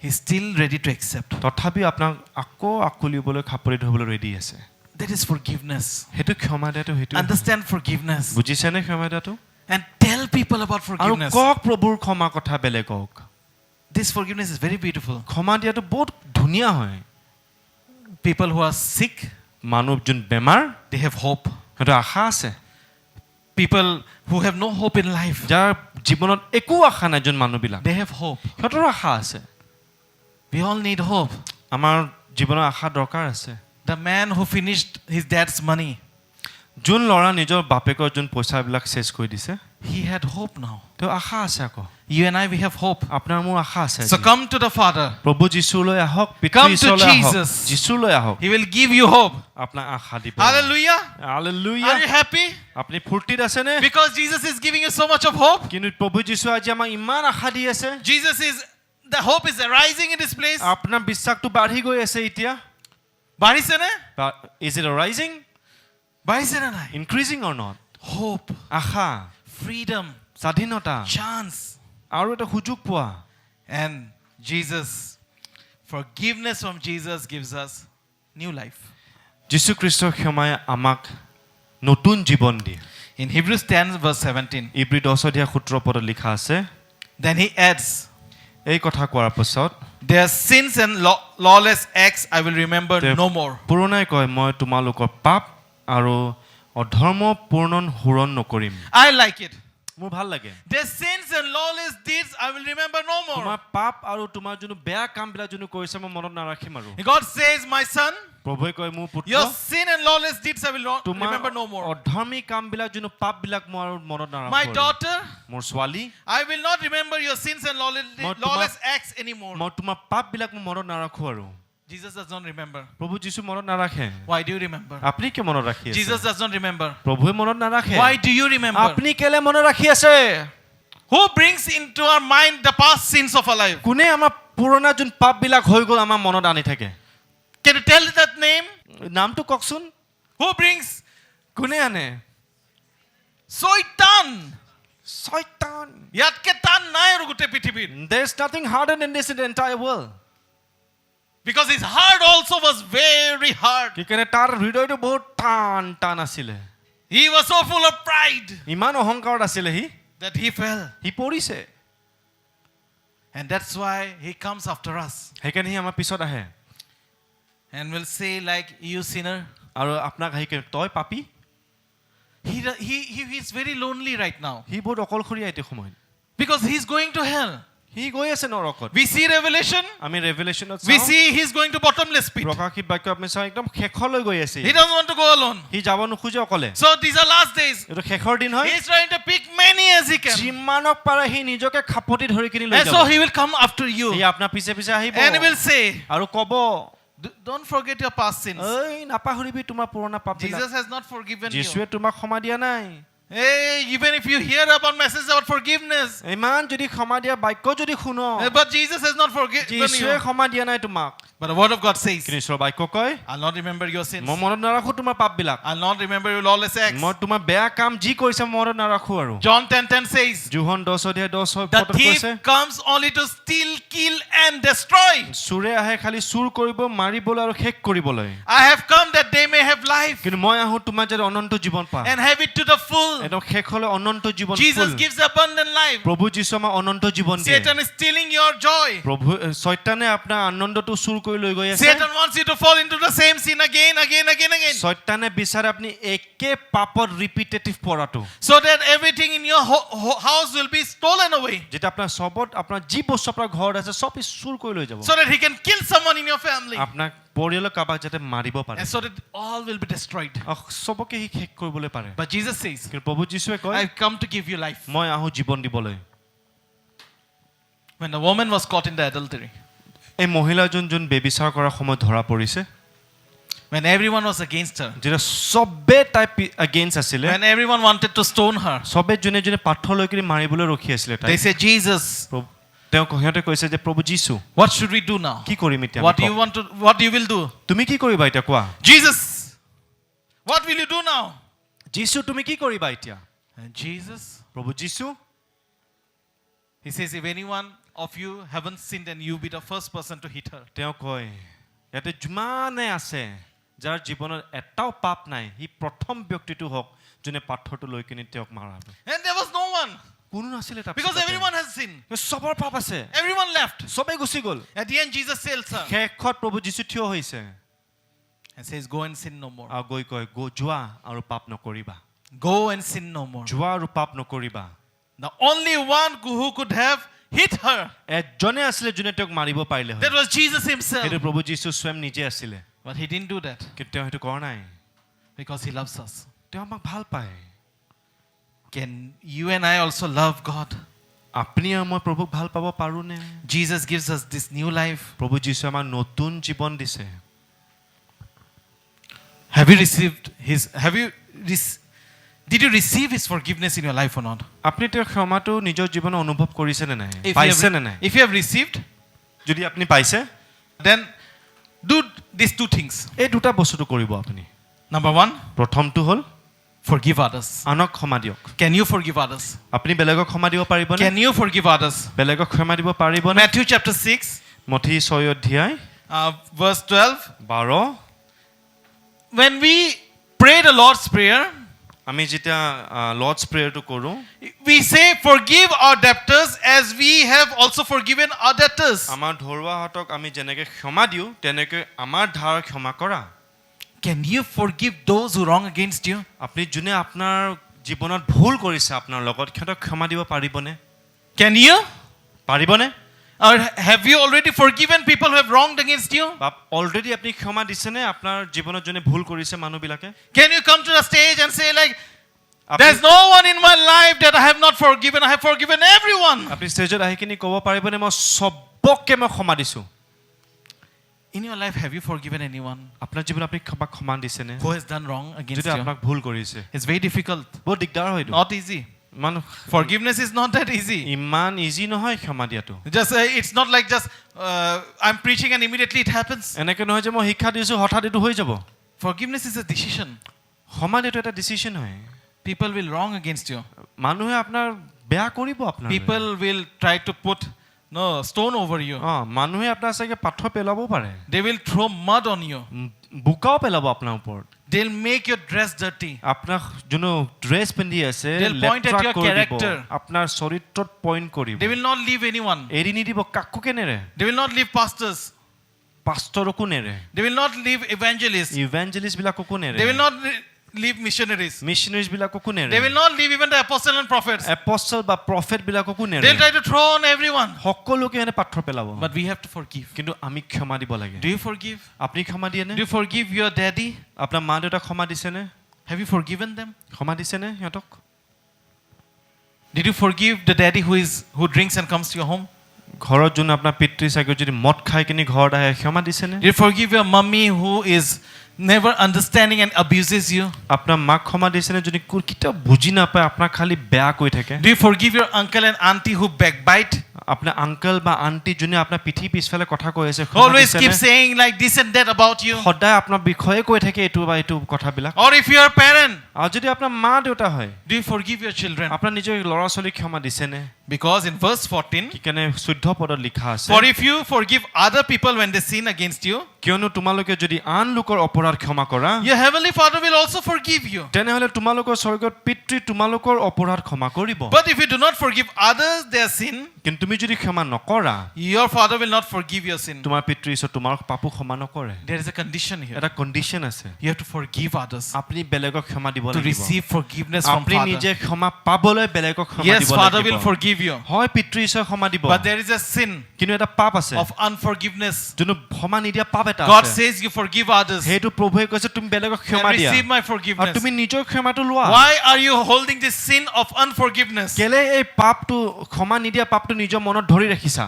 he's still ready to accept. তথাপি আপোনাক আকৌ আকুলিবলৈ খাপৰি ধৰিবলৈ ৰেডি আছে। That is forgiveness. সেইটো ক্ষমা দিয়াটো, সেইটো Understand forgiveness. বুজিছেনে ক্ষমা দিয়াটো? And tell people about আৰু forgiveness. কওক প্ৰভুৰ ক্ষমা কথা বেলেগক। This forgiveness is very beautiful. ক্ষমা দিয়াটো বহুত ধুনীয়া হয়। People who are sick, মানুহ যোন বেমাৰ, they have hope. সিহঁতৰ আশা আছে। People who have no hope in life, যাৰ জীৱনত একো আশা নাই, যোন মানুহবিলাক they have hope. সিহঁতৰ আশা আছে। We all need hope. আমাৰ জীৱনৰ আশা দৰকাৰ আছে। The man who finished his dad's money, যোন ল'ৰা নিজৰ বাপেকৰ যোন পইচাবিলাক চেছ কৰি দিছে, He had hope now. তেওঁ আশা আছে আকৌ You and I, we have hope. আপোনাৰ মোৰ আশা আছে So আজি। come to the Father. প্ৰভু যীশুলৈ আহক, Come পিতৃ to ঈশ্বৰলৈ আহক, Jesus. যীশুলৈ আহক, He will give you hope. আপোনাক আশা দিব। Hallelujah. Hallelujah. Are you happy? আপুনি ফূৰ্তিত আছেনে? Because Jesus is giving you so much of hope. কিন্তু প্ৰভু যীশু আজি আমাক ইমান আশা দি আছে। The hope is arising in this place. আপোনাৰ বিশ্বাসটো বাঢ়ি গৈ আছে এতিয়া। বাঢ়িছে নে? Is it arising? বাঢ়িছে নে নাই? Increasing or not? Hope, Asha, freedom, স্বাধীনতা chance. আৰু এটা সুযোগ পোৱা। And forgiveness from Jesus gives us new life. যীশু খ্ৰীষ্টৰ ক্ষমাই আমাক নতুন জীৱন দিয়ে। In Hebrews 10 verse 17, ইব্ৰী 10 অধ্যায় 17 পদত লিখা আছে, then he adds, এই কথা কোৱাৰ পিছত their sins and lawless acts I will remember no more. পুৰণাই কয়, মই তোমালোকৰ পাপ আৰু অধৰ্ম সোৰণ নকৰিম। I like it. মোৰ ভাল লাগে। Their sins and lawless deeds I will remember no more. তোমাৰ পাপ আৰু তোমাৰ যোনটো বেয়া কামবিলাক যোনটো কৰিছে মই মনত নাৰাখিম আৰু। God says, my son, প্ৰভুৱে কয়, মোৰ পুত্ৰ, your sin and lawless deeds I will not তোমাৰ remember no more. অধৰ্মী কামবিলাক যোনটো পাপবিলাক মই আৰু মনত নাৰাখো। My daughter, মোৰ ছোৱালী, I will not remember your sins and lawless acts anymore. মই তোমাৰ পাপবিলাক মই মনত নাৰাখো আৰু। Jesus does not remember. প্ৰভু যীশু মনত নাৰাখে। Why do you remember? আপুনি কিয় মনত ৰাখি আছে? Jesus does not remember. প্ৰভুৱে মনত নাৰাখে। Why do you remember? আপুনি কেলে মনত ৰাখি আছে? Who brings into our mind the past sins of our life? কোনে আমাৰ পুৰণা যোন পাপবিলাক হৈ গ'ল আমাৰ মনত আনি থাকে? Can you tell that name? নামটো কওকচোন। Who brings? কোনে আনে? Satan. শয়তান। ইয়াতকে টান নাই আৰু গোটেই পৃথিৱীত। There is nothing harder than this in the entire world. Because his heart also was very hard. কিয়নো তাৰ হৃদয়টো বহুত টান আছিলে। He was so full of pride ইমান অহংকাৰত আছিলে that he fell. সি পৰিছে। And that's why he comes after us সেইকাৰণে সি আমাৰ পিছত আহে and will say like, you sinner. আৰু আপোনাক আহি তই পাপী। He is very lonely right now. সি বহুত অকলশৰীয়া এইটো সময়ত। Because he's going to hell. সি গৈ আছে নৰকত। We see Revelation. আমি ৰেভেলেশ্যনত We চাওঁ। see he's going to bottomless pit. প্ৰকাশিত বাক্য আমি চাওঁ একদম শেষলৈ গৈ আছে। He doesn't want to go alone. সি যাব নোখোজে অকলে। So these are last days. এইটো শেষৰ দিন হয়। He's trying to pick many as he can. যিমানক পাৰে সি নিজকে খাপতি ধৰি কিনি লৈ And যাব। so he will come after you. সি আপোনাৰ পিছে পিছে আহিব। And he will say, আৰু ক'ব, don't forget your past sins. এই নাপাহৰিবি তোমাৰ পুৰণা পাপবিলাক। Jesus has not forgiven you. যীশুৱে তোমাক ক্ষমা দিয়া নাই। Hey, even if you hear about messages about forgiveness, ইমান যদি ক্ষমা দিয়া বাক্য যদি শুনো, but Jesus has not forgiven যীশুৱে you. ক্ষমা দিয়া নাই তোমাক। But the word of God says, কিন্তু ঈশ্বৰৰ বাক্য কয়, I'll not remember your sins. মই মনত নাৰাখো তোমাৰ পাপবিলাক। I'll not remember your lawless acts. মই তোমাৰ বেয়া কাম যি কৰিছা মই মনত নাৰাখো আৰু। John 10:10 says, যোহন 10 অধ্যায় 10 the পদত thief কৈছে, comes only to steal, kill and destroy. চোৰে আহে খালি চুৰ কৰিব, মাৰিবলৈ আৰু শেষ কৰিবলৈ। I have come that they may have life কিন্তু মই আহো তোমাৰ যাতে অনন্ত জীৱন পায়। and have it to the full. একদম শেষলৈ অনন্ত জীৱন Jesus ফুল। gives abundant life. প্ৰভু যীশু আমাক অনন্ত জীৱন দিয়ে। Satan is stealing your joy. প্ৰভু শয়তানে আপোনাৰ আনন্দটো চুৰ কৰি লৈ গৈ আছে। Satan wants you to fall into the same sin again. শয়তানে বিচাৰে আপুনি একে পাপত ৰিপিটেটিভ পৰাটো। So that everything in your house will be stolen away. যেটা আপোনাৰ সবত আপোনাৰ যি বস্তু আপোনাৰ ঘৰত আছে সব চুৰ কৰি লৈ যাব। So that he can kill someone in your family. আপোনাক পৰিয়ালৰ কাবাক যাতে মাৰিব পাৰে। And so that all will be destroyed. সবকে হি শেষ কৰিবলৈ পাৰে। But Jesus says, কিন্তু প্ৰভু যীশুৱে কয়, I've come to give you life. মই আহো জীৱন দিবলৈ। When the woman was caught in the adultery, এই মহিলাজন যোন বেবিচাৰ কৰাৰ সময়ত ধৰা পৰিছে, when everyone was against her, যেটা সবে তাই এগেইনষ্ট আছিলে, when everyone wanted to stone her, সবে যোনে যোনে পাথৰ লৈ কিনি মাৰিবলৈ ৰখি আছিলে তাই, they said, Jesus, তেওঁ সিহঁতে কৈছে যে প্ৰভু যীশু, what should we do now? কি কৰিম এতিয়া? What you will do? তুমি কি কৰিবা এতিয়া কোৱা? Jesus, what will you do now? যীশু তুমি কি কৰিবা এতিয়া? And Jesus, প্ৰভু যীশু, he says, if anyone of you haven't sinned, and you be the first person to hit her. তেওঁ কয়, ইয়াতে যিমানে আছে যাৰ জীৱনত এটাও পাপ নাই, সি প্ৰথম ব্যক্তিটো হওক যোনে পাথৰটো লৈ কিনি তেওঁক মাৰাব। And there was no one. কোনো নাছিলে তাত। Because everyone has sinned. সবৰ পাপ আছে। Everyone left. সবে গুচি গ'ল। At the end, Jesus tells her শেষত প্ৰভু যীশু থিয় হৈছে and says, go and sin no more. আৰু গৈ কয়, যোৱা আৰু পাপ নকৰিবা। Go and sin no more. যোৱা আৰু পাপ নকৰিবা। The only one who could have hit her, এজনে আছিলে যোনে তেওঁক মাৰিব পাৰিলে হয়। that was Jesus himself. সেইটো প্ৰভু যীশু স্বয়ং নিজে আছিলে। But he didn't do that কিন্তু তেওঁ সেইটো কৰা নাই। because he loves us. তেওঁ আমাক ভাল পায়। Can you and I also love God? আপুনি আৰু মই প্ৰভুক ভাল পাব পাৰোঁনে? Jesus gives us this new life. প্ৰভু যীশুৱে আমাক নতুন জীৱন দিছে। Have you received his did you receive his forgiveness in your life or not? আপুনি তেওঁৰ ক্ষমাটো নিজৰ জীৱনত অনুভৱ কৰিছেনে নাই? If you পাইছেনে নাই? if you have received, যদি আপুনি পাইছে, then do these two things. এই দুটা বস্তুটো কৰিব আপুনি। Number 1, প্ৰথমটো হ'ল forgive others. আনক ক্ষমা দিয়ক। Can you forgive others? আপুনি বেলেগক ক্ষমা দিব পাৰিবনে? Can you forgive others? বেলেগক ক্ষমা দিব পাৰিবনে? Matthew chapter 6, মথি 6 অধ্যায় verse 12. 12 When we pray the Lord's Prayer, আমি যেতিয়া লৰ্ডছ প্ৰেয়াৰটো কৰোঁ, we say, forgive our debtors as we have also forgiven our debtors. আমাৰ ধৰুৱাহঁতক আমি যেনেকৈ ক্ষমা দিওঁ তেনেকৈ আমাৰ ধাৰ ক্ষমা কৰা। Can you forgive those who wrong against you? আপুনি যোনে আপোনাৰ জীৱনত ভুল কৰিছে আপোনাৰ লগত, সিহঁতক ক্ষমা দিব পাৰিবনে? Can you? পাৰিবনে? Or have you already forgiven people who have wronged against you? বা অলৰেডি আপুনি ক্ষমা দিছেনে আপোনাৰ জীৱনত যোনে ভুল কৰিছে মানুহবিলাকে? Can you come to the stage and say like, there's no one in my life that I have not forgiven. I have forgiven everyone. আপুনি ষ্টেজত আহি কিনি ক'ব পাৰিবনে মই চবকে মই ক্ষমা দিছোঁ? In your life, have you forgiven anyone আপোনাৰ জীৱনত আপুনি ক্ষমা দিছেনে? who has done wrong against যদি you? আপোনাক ভুল কৰিছে, It's very difficult. বহুত দিগদাৰ হয় এইটো। Not easy. ইমান Forgiveness is not that easy. ইমান ইজি নহয় ক্ষমা দিয়াটো। Just it's not like just I'm preaching and immediately it happens. এনেকৈ নহয় যে মই শিক্ষা দিছোঁ হঠাৎ এইটো হৈ যাব। Forgiveness is a decision. ক্ষমা দিয়াটো এটা ডিচিশ্যন হয়। People will wrong against you. মানুহে আপোনাৰ বেয়া কৰিব আপোনাৰ। People will try to put stone over you. মানুহে আপোনাৰ চাগে পাথৰ পেলাবও পাৰে। They will throw mud on you. বোকাও পেলাব আপোনাৰ ওপৰত। They'll make your dress dirty. আপোনাৰ যোনো ড্ৰেছ পিন্ধি আছে They'll point at your character. আপোনাৰ চৰিত্ৰত পইণ্ট কৰিব। They will not leave anyone. এৰি নিদিব কাকোকে নেৰে। They will not leave pastors. পাষ্টৰকো নেৰে। They will not leave evangelists. ইভাঞ্জেলিষ্ট বিলাককো নেৰে। They will not leave missionaries. Missionaries বিলাককো নেৰে। They will not leave even the apostles and prophets. Apostle বা prophet বিলাককো নেৰে। They'll try to throw on everyone. সকলোকে এনে পাথৰ পেলাব। But we have to forgive. কিন্তু আমি ক্ষমা দিব লাগে। Do you forgive? আপুনি ক্ষমা দিয়ে নে? Do you forgive your daddy? আপোনাৰ মা দেউতাক ক্ষমা দিছেনে? Have you forgiven them? ক্ষমা দিছেনে সিহঁতক? Did you forgive the daddy who drinks and comes to your home? ঘৰত যোন আপোনাৰ পিতৃ চাগে যদি মদ খাই কিনি ঘৰত আহে ক্ষমা দিছেনে? Did you forgive your mummy who is never understanding and abuses you? আপোনাৰ মাক ক্ষমা দিছেনে যদি কেতিয়াও বুজি নাপায় আপোনাক খালি বেয়া কৈ থাকে? Do you forgive your uncle and auntie who backbite? আপোনাৰ আংকল বা আন্টি যোনে আপোনাৰ পিঠি পিছফালে কথা কৈ আছে Always keep saying like this and that about you. সদায় আপোনাৰ বিষয়ে কৈ থাকে এইটো বা এইটো কথাবিলাক। Or if you are a parent, আৰু যদি আপোনাৰ মা দেউতা হয়, do you forgive your children? আপোনাৰ নিজৰ ল'ৰা ছোৱালীক ক্ষমা দিছেনে? Because in verse 14, কি কাৰণে 14 পদত লিখা আছে, for if you forgive other people when they sin against you, কিয়নো তোমালোকে যদি আন লোকৰ অপৰাধ ক্ষমা কৰা, your heavenly Father will also forgive you. তেনেহলে তোমালোকৰ স্বৰ্গৰ পিতৃ তোমালোকৰ অপৰাধ ক্ষমা কৰিব। But if you do not forgive others their sin, কিন্তু তুমি যদি ক্ষমা নকৰা, your Father will not forgive your sin. তোমাৰ পিতৃ ঈশ্বৰ তোমাৰ পাপো ক্ষমা নকৰে। There is a condition here. এটা কণ্ডিশ্যন আছে। You have to forgive others আপুনি বেলেগক ক্ষমা দিব to লাগিব। receive forgiveness from আপুনি নিজে Father. ক্ষমা পাবলৈ বেলেগক ক্ষমা Yes, দিব Father লাগিব। will forgive you. হয় পিতৃ ঈশ্বৰ ক্ষমা দিব। But there is a sin কিন্তু এটা পাপ আছে of unforgiveness. যোনো ক্ষমা নিদিয়া পাপ এটা God আছে। says you forgive others সেইটো প্ৰভুৱে কৈছে তুমি বেলেগক ক্ষমা and দিয়া receive my আৰু forgiveness. তুমি নিজৰ ক্ষমাটো লোৱা। Why are you holding this sin of unforgiveness? কেলে এই পাপটো ক্ষমা নিদিয়া পাপটো নিজৰ মনত ধৰি ৰাখিছা?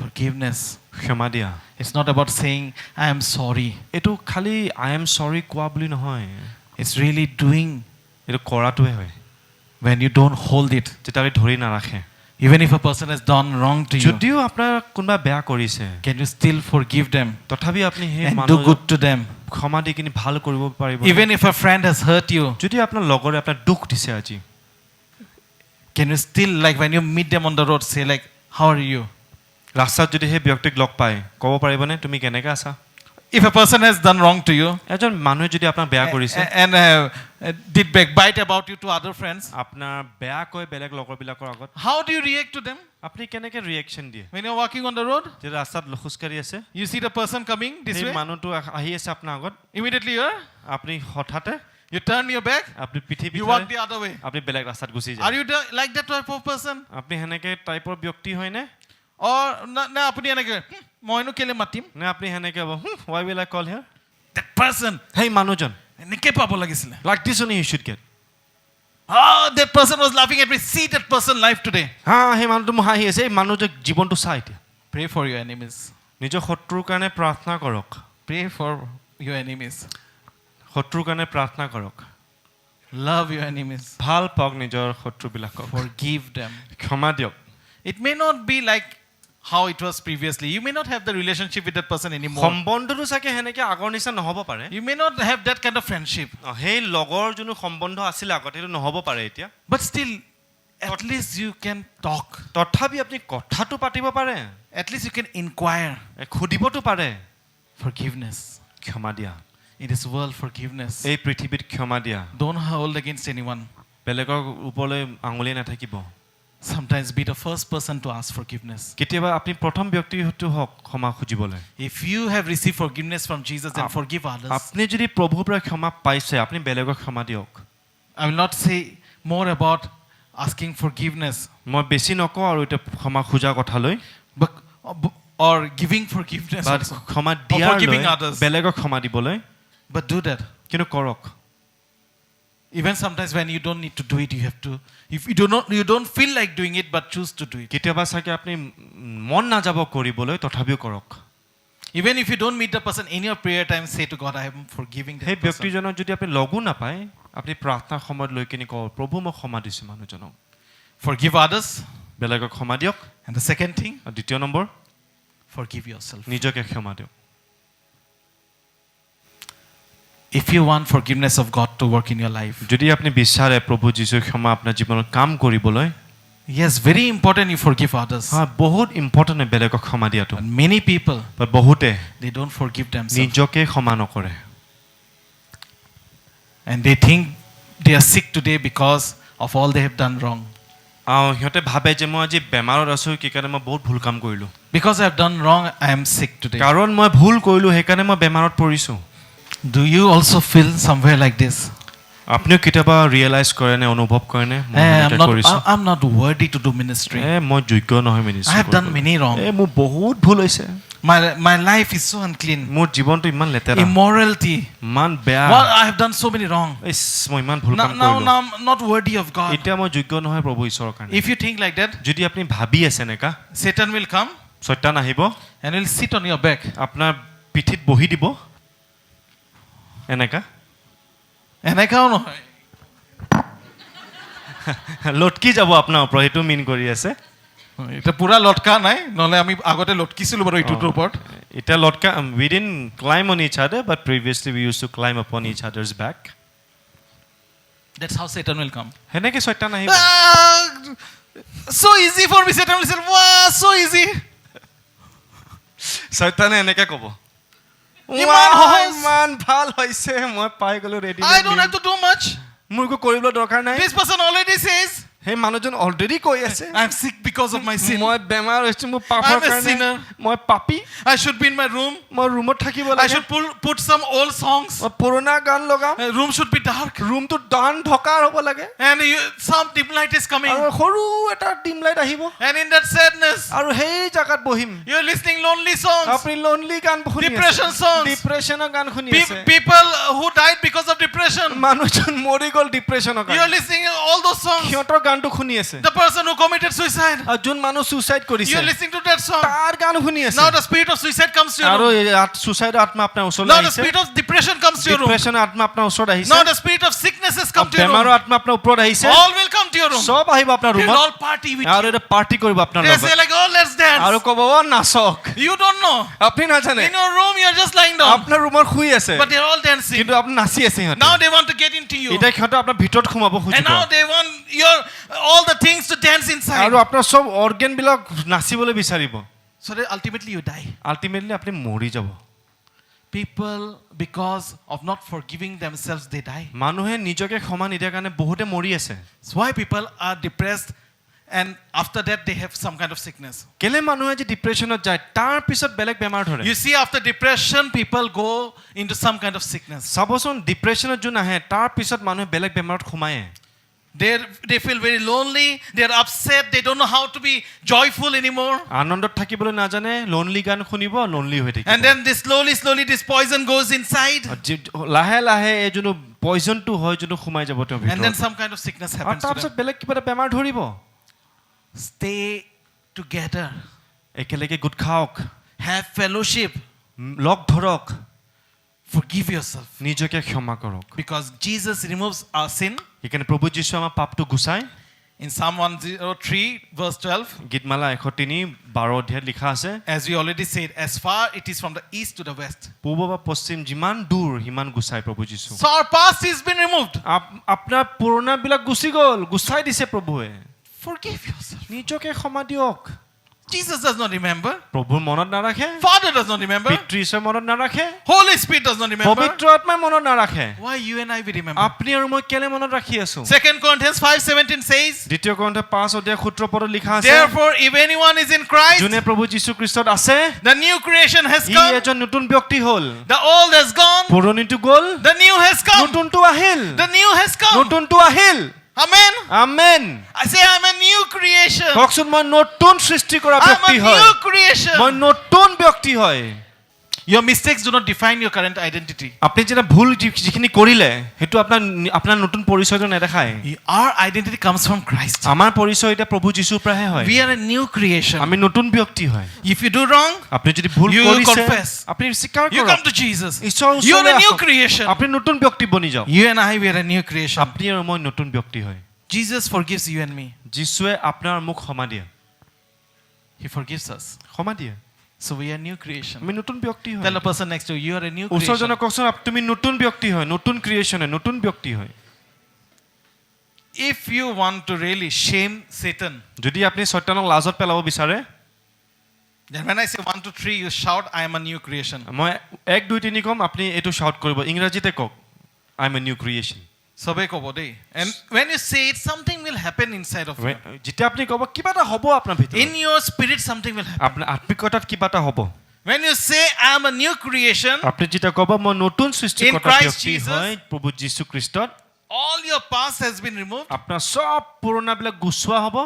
Forgiveness. ক্ষমা দিয়া। It's not about saying I am sorry. এইটো খালি আই এম সৰি কোৱা বুলি নহয়, It's really doing এইটো কৰাটোৱে হয়। when you don't hold it. যেতিয়ালৈ ধৰি নাৰাখে, Even if a person has done wrong to you, যদিও আপোনাৰ কোনোবা বেয়া কৰিছে, can you still forgive them তথাপি আপুনি সেই and do মানুহক good to them? ক্ষমা দি কিনি ভাল কৰিব পাৰিব। Even if a friend has hurt you, যদি আপোনাৰ লগৰে আপোনাৰ দুখ দিছে আজি, can you still, like when you meet them on the road, say like, how are you? ৰাস্তাত যদি সেই ব্যক্তিক লগ পায় ক'ব পাৰিবনে তুমি কেনেকৈ আছা? If a person has done wrong to you এজন মানুহে যদি আপোনাক বেয়া কৰিছে and did backbite about you to other friends, আপোনাৰ বেয়া কৈ বেলেগ লগৰবিলাকৰ আগত, how do you react to them? আপুনি কেনেকৈ ৰিয়েকশ্যন দিয়ে? When you're walking on the road, যেতিয়া ৰাস্তাত খোজকাঢ়ি আছে, you see the person coming this সেই way, মানুহটো আহি আছে আপোনাৰ আগত, immediately আপুনি হঠাতে you turn your back, আপুনি পিঠি you walk পিছাই the other way. আপুনি বেলেগ ৰাস্তাত গুচি যায়। Are you like that type of person? আপুনি সেনেকৈ টাইপৰ ব্যক্তি হয়নে? Or না আপুনি এনেকৈ মইনো কেলে মাতিম? নে আপুনি সেনেকৈ হ'ব why will I call here? That person সেই মানুহজন এনেকৈ পাব লাগিছিলে। like this only you should get. Oh, that person was laughing at me. See that person life today. হা সেই মানুহটো মোৰ হাঁহি আছে এই মানুহটোৰ জীৱনটো চা এতিয়া Pray for your enemies. নিজৰ শত্ৰুৰ কাৰণে প্ৰাৰ্থনা কৰক Pray for your enemies. শত্ৰুৰ কাৰণে প্ৰাৰ্থনা কৰক Love your enemies. ভাল পাওক নিজৰ শত্ৰুবিলাকক Forgive them. ক্ষমা দিয়ক It may not be like how it was previously. You may not have the relationship with that person anymore. সম্বন্ধটো চাগে সেনেকে আগৰ নিচিনা নহ'ব পাৰে You may not have that kind of friendship. সেই লগৰ যোনটো সম্বন্ধ আছিল আগতে সেইটো নহ'ব পাৰে এতিয়া But still, at least you can talk. তথাপি আপুনি কথাটো পাতিব পাৰে At least you can inquire. সুধিবতো পাৰে Forgiveness. ক্ষমা দিয়া In this world, forgiveness. এই পৃথিৱীত ক্ষমা দিয়া Don't hold against anyone. বেলেগৰ ওপৰলৈ আঙুলি নাথাকিব Sometimes be the first person to ask forgiveness. কেতিয়াবা আপুনি প্ৰথম ব্যক্তিটো হওক ক্ষমা খুজিবলৈ If you have received forgiveness from Jesus, then forgive others. আপুনি যদি প্ৰভুৰ পৰা ক্ষমা পাইছে আপুনি বেলেগক ক্ষমা দিয়ক I will not say more about asking forgiveness, মই বেছি নকওঁ আৰু এতিয়া ক্ষমা খোজা কথালৈ but or giving forgiveness বা also. ক্ষমা forgiving দিয়াৰ others. বেলেগক ক্ষমা দিবলৈ But do that. কিন্তু কৰক Even sometimes when you don't need to do it, you have to. If you don't feel like doing it, but choose to do it. কেতিয়াবা চাগে আপুনি মন নাযাব কৰিবলৈ তথাপিও কৰক Even if you don't meet the person in your prayer time, say to God, I am forgiving সেই that person. ব্যক্তিজনক যদি আপুনি লগো নাপায় আপুনি প্ৰাৰ্থনা সময়ত লৈ কিনি কওক প্ৰভু মই ক্ষমা দিছোঁ মানুহজনক Forgive others. বেলেগক ক্ষমা দিয়ক And the second thing, আৰু দ্বিতীয় নম্বৰ forgive yourself. নিজকে ক্ষমা দিয়ক If you want forgiveness of God to work in your life, যদি আপুনি বিচাৰে প্ৰভু যীশুৰ ক্ষমা আপোনাৰ জীৱনত কাম কৰিবলৈ yes, very important you forgive others. বহুত ইম্পৰ্টেণ্ট বেলেগক ক্ষমা দিয়াটো And many people, বহুতে they don't forgive themselves. নিজকে ক্ষমা নকৰে And they think they are sick today because of all they have done wrong. সিহঁতে ভাবে যে মই আজি বেমাৰত আছোঁ কি কাৰণে মই বহুত ভুল কাম কৰিলোঁ Because I have done wrong, I am sick today. কাৰণ মই ভুল কৰিলোঁ সেইকাৰণে মই বেমাৰত পৰিছোঁ Do you also feel somewhere like this? আপুনিও কেতিয়াবা ৰিয়েলাইজ কৰে নে অনুভৱ কৰে নে I'm not worthy to do ministry. মই যোগ্য নহয় I ministry have done many wrong. মোৰ বহুত ভুল হৈছে My life is so unclean. মোৰ জীৱনটো ইমান লেতেৰা Immorality. ইমান বেয়া Well, I have done so many wrong. মই ইমান ভুল কাম Now কৰিলোঁ I'm not worthy of God. এতিয়া মই যোগ্য নহয় প্ৰভু ঈশ্বৰৰ কাৰণে If you think like that, যদি আপুনি ভাবি আছে এনেকা Satan will come শয়তান আহিব and will sit on your back. আপোনাৰ পিঠিত বহি দিব এনেকা এনেকাও নহয় লটকি যাব আপোনাৰ ওপৰত সেইটো মিন কৰি আছে এটা পুৰা লটকা নাই নহলে আমি আগতে লটকিছিলো বাৰু এইটোৰ ওপৰত এটা লটকা we didn't climb on each other but previously we used to climb upon each other's back That's how Satan will come. হেনেকে শয়তান আহিব So easy for me. Satan will say, wow, so easy. শয়তানে এনেকে ক'ব ইমান ভাল হৈছে মই পাই গলো ready I don't have to do much. মোৰ একো কৰিবলৈ দৰকাৰ নাই This person already says, সেই মানুহজন অলৰেডি কৈ আছে I'm sick because of my sin. মই বেমাৰ হৈছো মোৰ পাপৰ I'm a কাৰণে sinner. মই পাপী I should be in my room. মই ৰুমত থাকিব I লাগে should put some old songs. মই পুৰণা গান লগাম Room should be dark. ৰুমটো ডান ঢকাৰ হ'ব লাগে And some dim light is coming. আৰু সৰু এটা ডিম লাইট আহিব And in that sadness, আৰু সেই জাগাত বহিম you're listening lonely songs. আপুনি lonely গান শুনি আছে Depression songs. ডিপ্ৰেছনৰ গান শুনি আছে People who died because of depression. মানুহজন মৰি গ'ল ডিপ্ৰেছনৰ You're কাৰণে listening all those songs. সিহঁতৰ গানটো শুনি আছে The person who committed suicide. আৰু যোন মানুহ সুইচাইড কৰিছে You're listening to that song. তাৰ গান শুনি আছে Now the spirit of suicide comes to your আৰু room. সুইচাইডৰ আত্মা আপোনাৰ ওচৰলৈ Now the আহিছে spirit of depression comes to your room. ডিপ্ৰেছনৰ আত্মা আপোনাৰ ওচৰত আহিছে Now the spirit of sickness has come to your বেমাৰৰ room. আত্মা আপোনাৰ ওপৰত আহিছে All will come to your room. সব আহিব আপোনাৰ They'll ৰুমত all party with আৰু you. এটা পাৰ্টি কৰিব আপোনাৰ They লগত say like, oh, let's আৰু dance. ক'ব নাচক You don't know. আপুনি নাজানে In your room, you're just lying down. আপোনাৰ ৰুমত শুই আছে But they're all dancing. কিন্তু আপুনি নাচি আছে সিহঁতে Now they want to get into you. এতিয়া সিহঁতে আপোনাৰ ভিতৰত সোমাব And খুজিব now they want all the things to dance inside. আৰু আপোনাৰ সব অৰ্গেন বিলাক নাচিবলৈ বিচাৰিব So that ultimately you die. Ultimately আপুনি মৰি যাব People, because of not forgiving themselves, they die. মানুহে নিজকে ক্ষমা নিদিয়াৰ কাৰণে বহুতে মৰি আছে That's why people are depressed, and after that they have some kind of sickness. কেলে মানুহে যে ডিপ্ৰেছনত যায় তাৰ পিছত বেলেগ বেমাৰ ধৰে You see, after depression, people go into some kind of sickness. চাবচোন ডিপ্ৰেছনত যোন আহে তাৰ পিছত মানুহে বেলেগ বেমাৰত সোমায়ে They feel very lonely. They are upset. They don't know how to be joyful anymore. আনন্দত থাকিবলৈ নাজানে লোনলি গান শুনিব লোনলি হৈ থাকিব And then slowly, this poison goes inside. লাহে লাহে এই যোন পয়জনটো হয় যোনটো সোমাই যাব তেওঁৰ And then ভিতৰত some kind of sickness আৰু happens to তাৰপিছত them. বেলেগ কিবা এটা বেমাৰ ধৰিব Stay together. একেলগে গোট খাওক Have fellowship. লগ ধৰক Forgive yourself. নিজকে ক্ষমা কৰক Because Jesus removes our sin. সেইকাৰণে প্ৰভু যীশু আমাৰ পাপটো গুচাই In Psalm 103 verse 12. গীতমালা 103:12 অধ্যায়ত লিখা আছে As we already said, as far it is from the east to the west. পূব বা পশ্চিম যিমান দূৰ সিমান গুচাই প্ৰভু যীশু So our past has been removed. আপোনাৰ পুৰণাবিলাক গুচি গ'ল গুচাই দিছে প্ৰভুৱে Forgive yourself. নিজকে ক্ষমা দিয়ক Jesus does not remember. প্ৰভুৰ মনত নাৰাখে Father does not remember. পিতৃ ঈশ্বৰ মনত নাৰাখে Holy Spirit does not remember. পবিত্ৰ আত্মাই মনত নাৰাখে Why you and I we remember? আপুনি আৰু মই কেলে মনত ৰাখি আছো 2 Corinthians 5:17 says, দ্বিতীয় কৰিন্থৰ 5:17 লিখা আছে therefore if anyone is in Christ, যোনে প্ৰভু যীশু খ্ৰীষ্টত আছে the new creation has E come. এজন নতুন ব্যক্তি হ'ল The old has gone. পুৰণিটো গ'ল The new has come. নতুনটো আহিল The new has come. নতুনটো আহিল Amen. Amen I say I'm a new creation. কওকচোন মই নতুন সৃষ্টি কৰা I'm ব্যক্তি a হয় new creation. মই নতুন ব্যক্তি হয় Your mistakes do not define your current identity. আপুনি যেটা ভুল যিখিনি কৰিলে হেতু আপোনাৰ নতুন পৰিচয়টো নেদেখায় Our identity comes from Christ. আমাৰ পৰিচয় এটা প্ৰভু যীশুৰ পৰাহে হয় We are a new creation. আমি নতুন ব্যক্তি হয় If you do wrong, আপুনি যদি ভুল you will কৰিছে confess. আপুনি স্বীকাৰ you কৰক come to Jesus. ঈশ্বৰৰ You are ওচৰলৈ a new আহক। creation. আপুনি নতুন ব্যক্তি বনি যাওক You and I we are a new creation. আপুনি আৰু মই নতুন ব্যক্তি হয় Jesus forgives you and me. যীশুৱে আপোনাৰ মোক ক্ষমা দিয়ে He forgives us. ক্ষমা দিয়ে So we are new creation. আমি নতুন ব্যক্তি হয় Tell a person next to you, you are a new creation. ওচৰজনক কওকচোন তুমি নতুন ব্যক্তি হয় নতুন ক্ৰিয়েচন হয় নতুন ব্যক্তি হয় If you want to really shame Satan, যদি আপুনি শয়তানক লাজত পেলাব বিচাৰে then when I say 1 2 3 you shout I am a new creation. মই 1 2 3 কম আপুনি এটো শাউট কৰিব ইংৰাজীতে কক I am a new creation Sobe kobo dei. And when you say it, something will happen inside of you. যেতিয়া আপুনি ক'ব কিবা এটা হ'ব আপোনাৰ ভিতৰত In your spirit something will happen. আপোনাৰ আত্মিকতাত কিবা এটা হ'ব When you say I am a new creation, আপুনি যেতিয়া ক'ব মই নতুন সৃষ্টিকৰ্তা Christ ব্যক্তি Jesus, হয় প্ৰভু যীশু খ্ৰীষ্টত all your past has been removed. আপোনাৰ সব পুৰণাবিলাক গুচোৱা হ'ব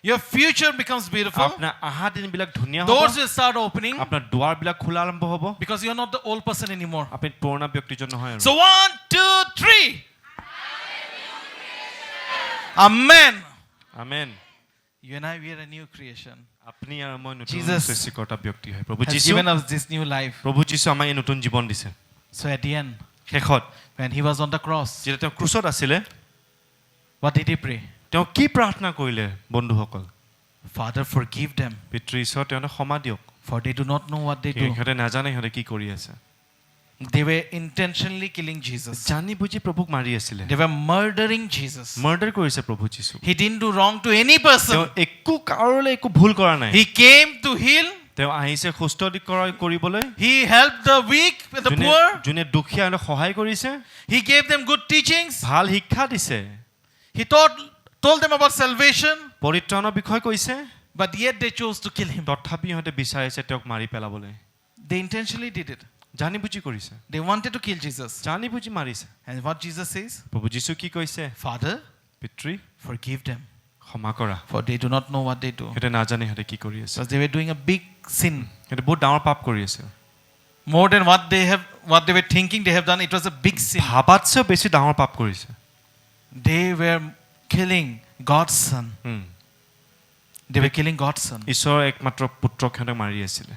Your future becomes beautiful. আপোনাৰ আহা দিনবিলাক ধুনীয়া হ'ব Doors will start opening আপোনাৰ দুৱাৰবিলাক খোলা আৰম্ভ হ'ব because you are not the old person anymore. আপুনি পুৰণা ব্যক্তিজন নহয় আৰু So 1 2 3. Amen. Amen You and I we are a new creation. আপুনি আৰু মই নতুন Jesus সৃষ্টিকৰ্তা ব্যক্তি হয় প্ৰভু Has যীশু given us this new life. প্ৰভু যীশু আমাক এই নতুন জীৱন দিছে So at the end, শেষত when he was on the cross, যেতিয়া তেওঁ ক্ৰুচত আছিলে what did he pray? তেওঁ কি প্ৰাৰ্থনা কৰিলে বন্ধুসকল Father, forgive them, পিতৃ ঈশ্বৰ তেওঁক ক্ষমা দিয়ক for they do not know what they do. সিহঁতে নাজানে সিহঁতে কি কৰি আছে They were intentionally killing Jesus. জানি বুজি প্ৰভুক মাৰি আছিলে They were murdering Jesus. Murder কৰিছে প্ৰভু যীশু He didn't do wrong to any তেওঁ person. একো কাৰোলৈ একো ভুল কৰা নাই He came to heal. তেওঁ আহিছে সুস্থ কৰিবলৈ He helped the weak, the poor. যোনে দুখীয়া সহায় কৰিছে He gave them good teachings. ভাল শিক্ষা দিছে He told them about salvation. পৰিত্ৰাণৰ বিষয় কৈছে But yet they chose to kill him. তথাপি সিহঁতে বিচাৰিছে তেওঁক মাৰি পেলাবলৈ They intentionally did it. জানি বুজি কৰিছে They wanted to kill Jesus. জানি বুজি মাৰিছে And what Jesus says? প্ৰভু যীশু কি কৈছে Father, পিতৃ forgive them, ক্ষমা কৰা for they do not know what they do. সিহঁতে নাজানে সিহঁতে কি কৰি আছে Because they were doing a big sin. সিহঁতে বহুত ডাঙৰ পাপ কৰি আছে More than what they were thinking they have done, it was a big sin. ভাবাতছেও বেছি ডাঙৰ পাপ কৰিছে They were killing God's son. They were killing God's son. ঈশ্বৰৰ একমাত্ৰ পুত্ৰক সিহঁতে মাৰি আছিলে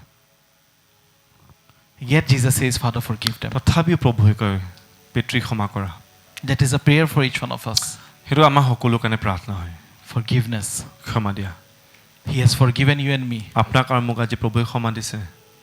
Yet Jesus says, Father, forgive them. তথাপিও প্ৰভুৱে কয় পিতৃ ক্ষমা কৰা That is a prayer for each one of us. সেইটো আমাৰ সকলো কাৰণে প্ৰাৰ্থনা হয় Forgiveness. ক্ষমা দিয়া He has forgiven you and me. আপোনাক আৰু মোক আজি প্ৰভুৱে ক্ষমা দিছে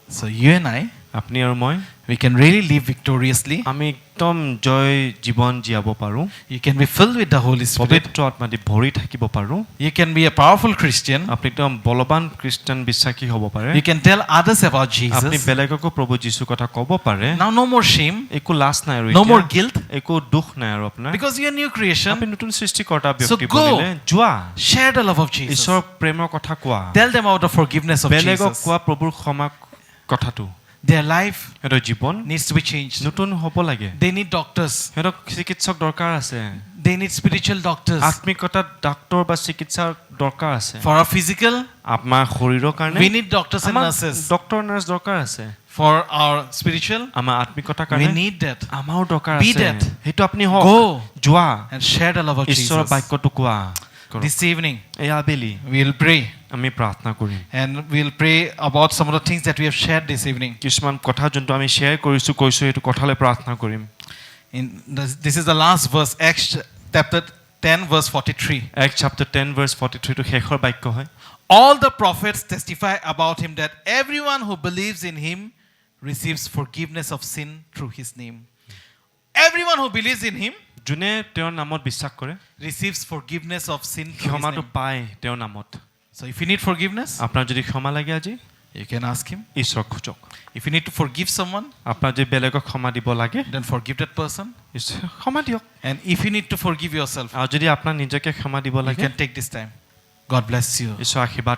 So you and I, আপুনি আৰু মই we can really live victoriously. আমি একদম জয় জীৱন জীয়াব পাৰোঁ You can be filled with the Holy Spirit. পবিত্ৰ আত্মা দি ভৰি থাকিব পাৰোঁ You can be a powerful Christian. আপুনি একদম বলৱান খ্ৰীষ্টান বিশ্বাসী হ'ব পাৰে You can tell others about আপুনি Jesus. বেলেগকো প্ৰভু যীশুৰ কথা ক'ব পাৰে Now no more shame, একো লাজ নাই আৰু no এতিয়া। more guilt, একো দুখ নাই আৰু আপোনাৰ because you are new creation. আপুনি নতুন সৃষ্টিকৰ্তা ব্যক্তি go. বনিলে যোৱা Share the love of Jesus. ঈশ্বৰৰ প্ৰেমৰ কথা কোৱা Tell them about the forgiveness of বেলেগক Jesus. কোৱা প্ৰভুৰ ক্ষমা কথাটো Their life সিহঁতৰ জীৱন needs to be changed. নতুন হ'ব লাগে They need doctors. সিহঁতক চিকিৎসক দৰকাৰ আছে They need spiritual doctors. আত্মিকতাত ডাক্তৰ বা চিকিৎসাৰ দৰকাৰ আছে For our physical, আমাৰ শৰীৰৰ কাৰণে we need doctors and আমাৰ nurses. ডক্তৰ নাৰ্ছ দৰকাৰ আছে for our spiritual. আমাৰ আত্মিকতাৰ We কাৰণে need that. আমাৰো দৰকাৰ Be আছে that. সেইটো আপুনি হওক Go যোৱা and share the love of ঈশ্বৰৰ Jesus. বাক্যটো কোৱা This evening, এই আবেলি we'll pray. আমি প্ৰাৰ্থনা কৰিম And we'll pray about some of the things that we have shared this evening. কিছুমান কথা যোনটো আমি শ্বেয়াৰ কৈছো সেইটো কথালৈ প্ৰাৰ্থনা কৰিম This is the last verse, Acts chapter 10, verse 43. Acts chapter 10 verse 43 টো শেষৰ বাক্য হয় All the prophets testify about him that everyone who believes in him receives forgiveness of sin through his name. Everyone who believes in him যোনে তেওঁৰ নামত বিশ্বাস কৰে receives forgiveness of sin through his ক্ষমাটো name. পায় তেওঁৰ নামত So if you need forgiveness, আপোনাৰ যদি ক্ষমা লাগে আজি you can ask him. ঈশ্বৰক খোজক If you need to forgive someone, আপোনাৰ যদি বেলেগক ক্ষমা দিব লাগে then forgive that person. ক্ষমা দিয়ক And if you need to forgive yourself, আৰু যদি আপোনাৰ নিজকে ক্ষমা দিব you লাগে can take this time. God bless you. ঈশ্বৰ আশীৰ্বাদ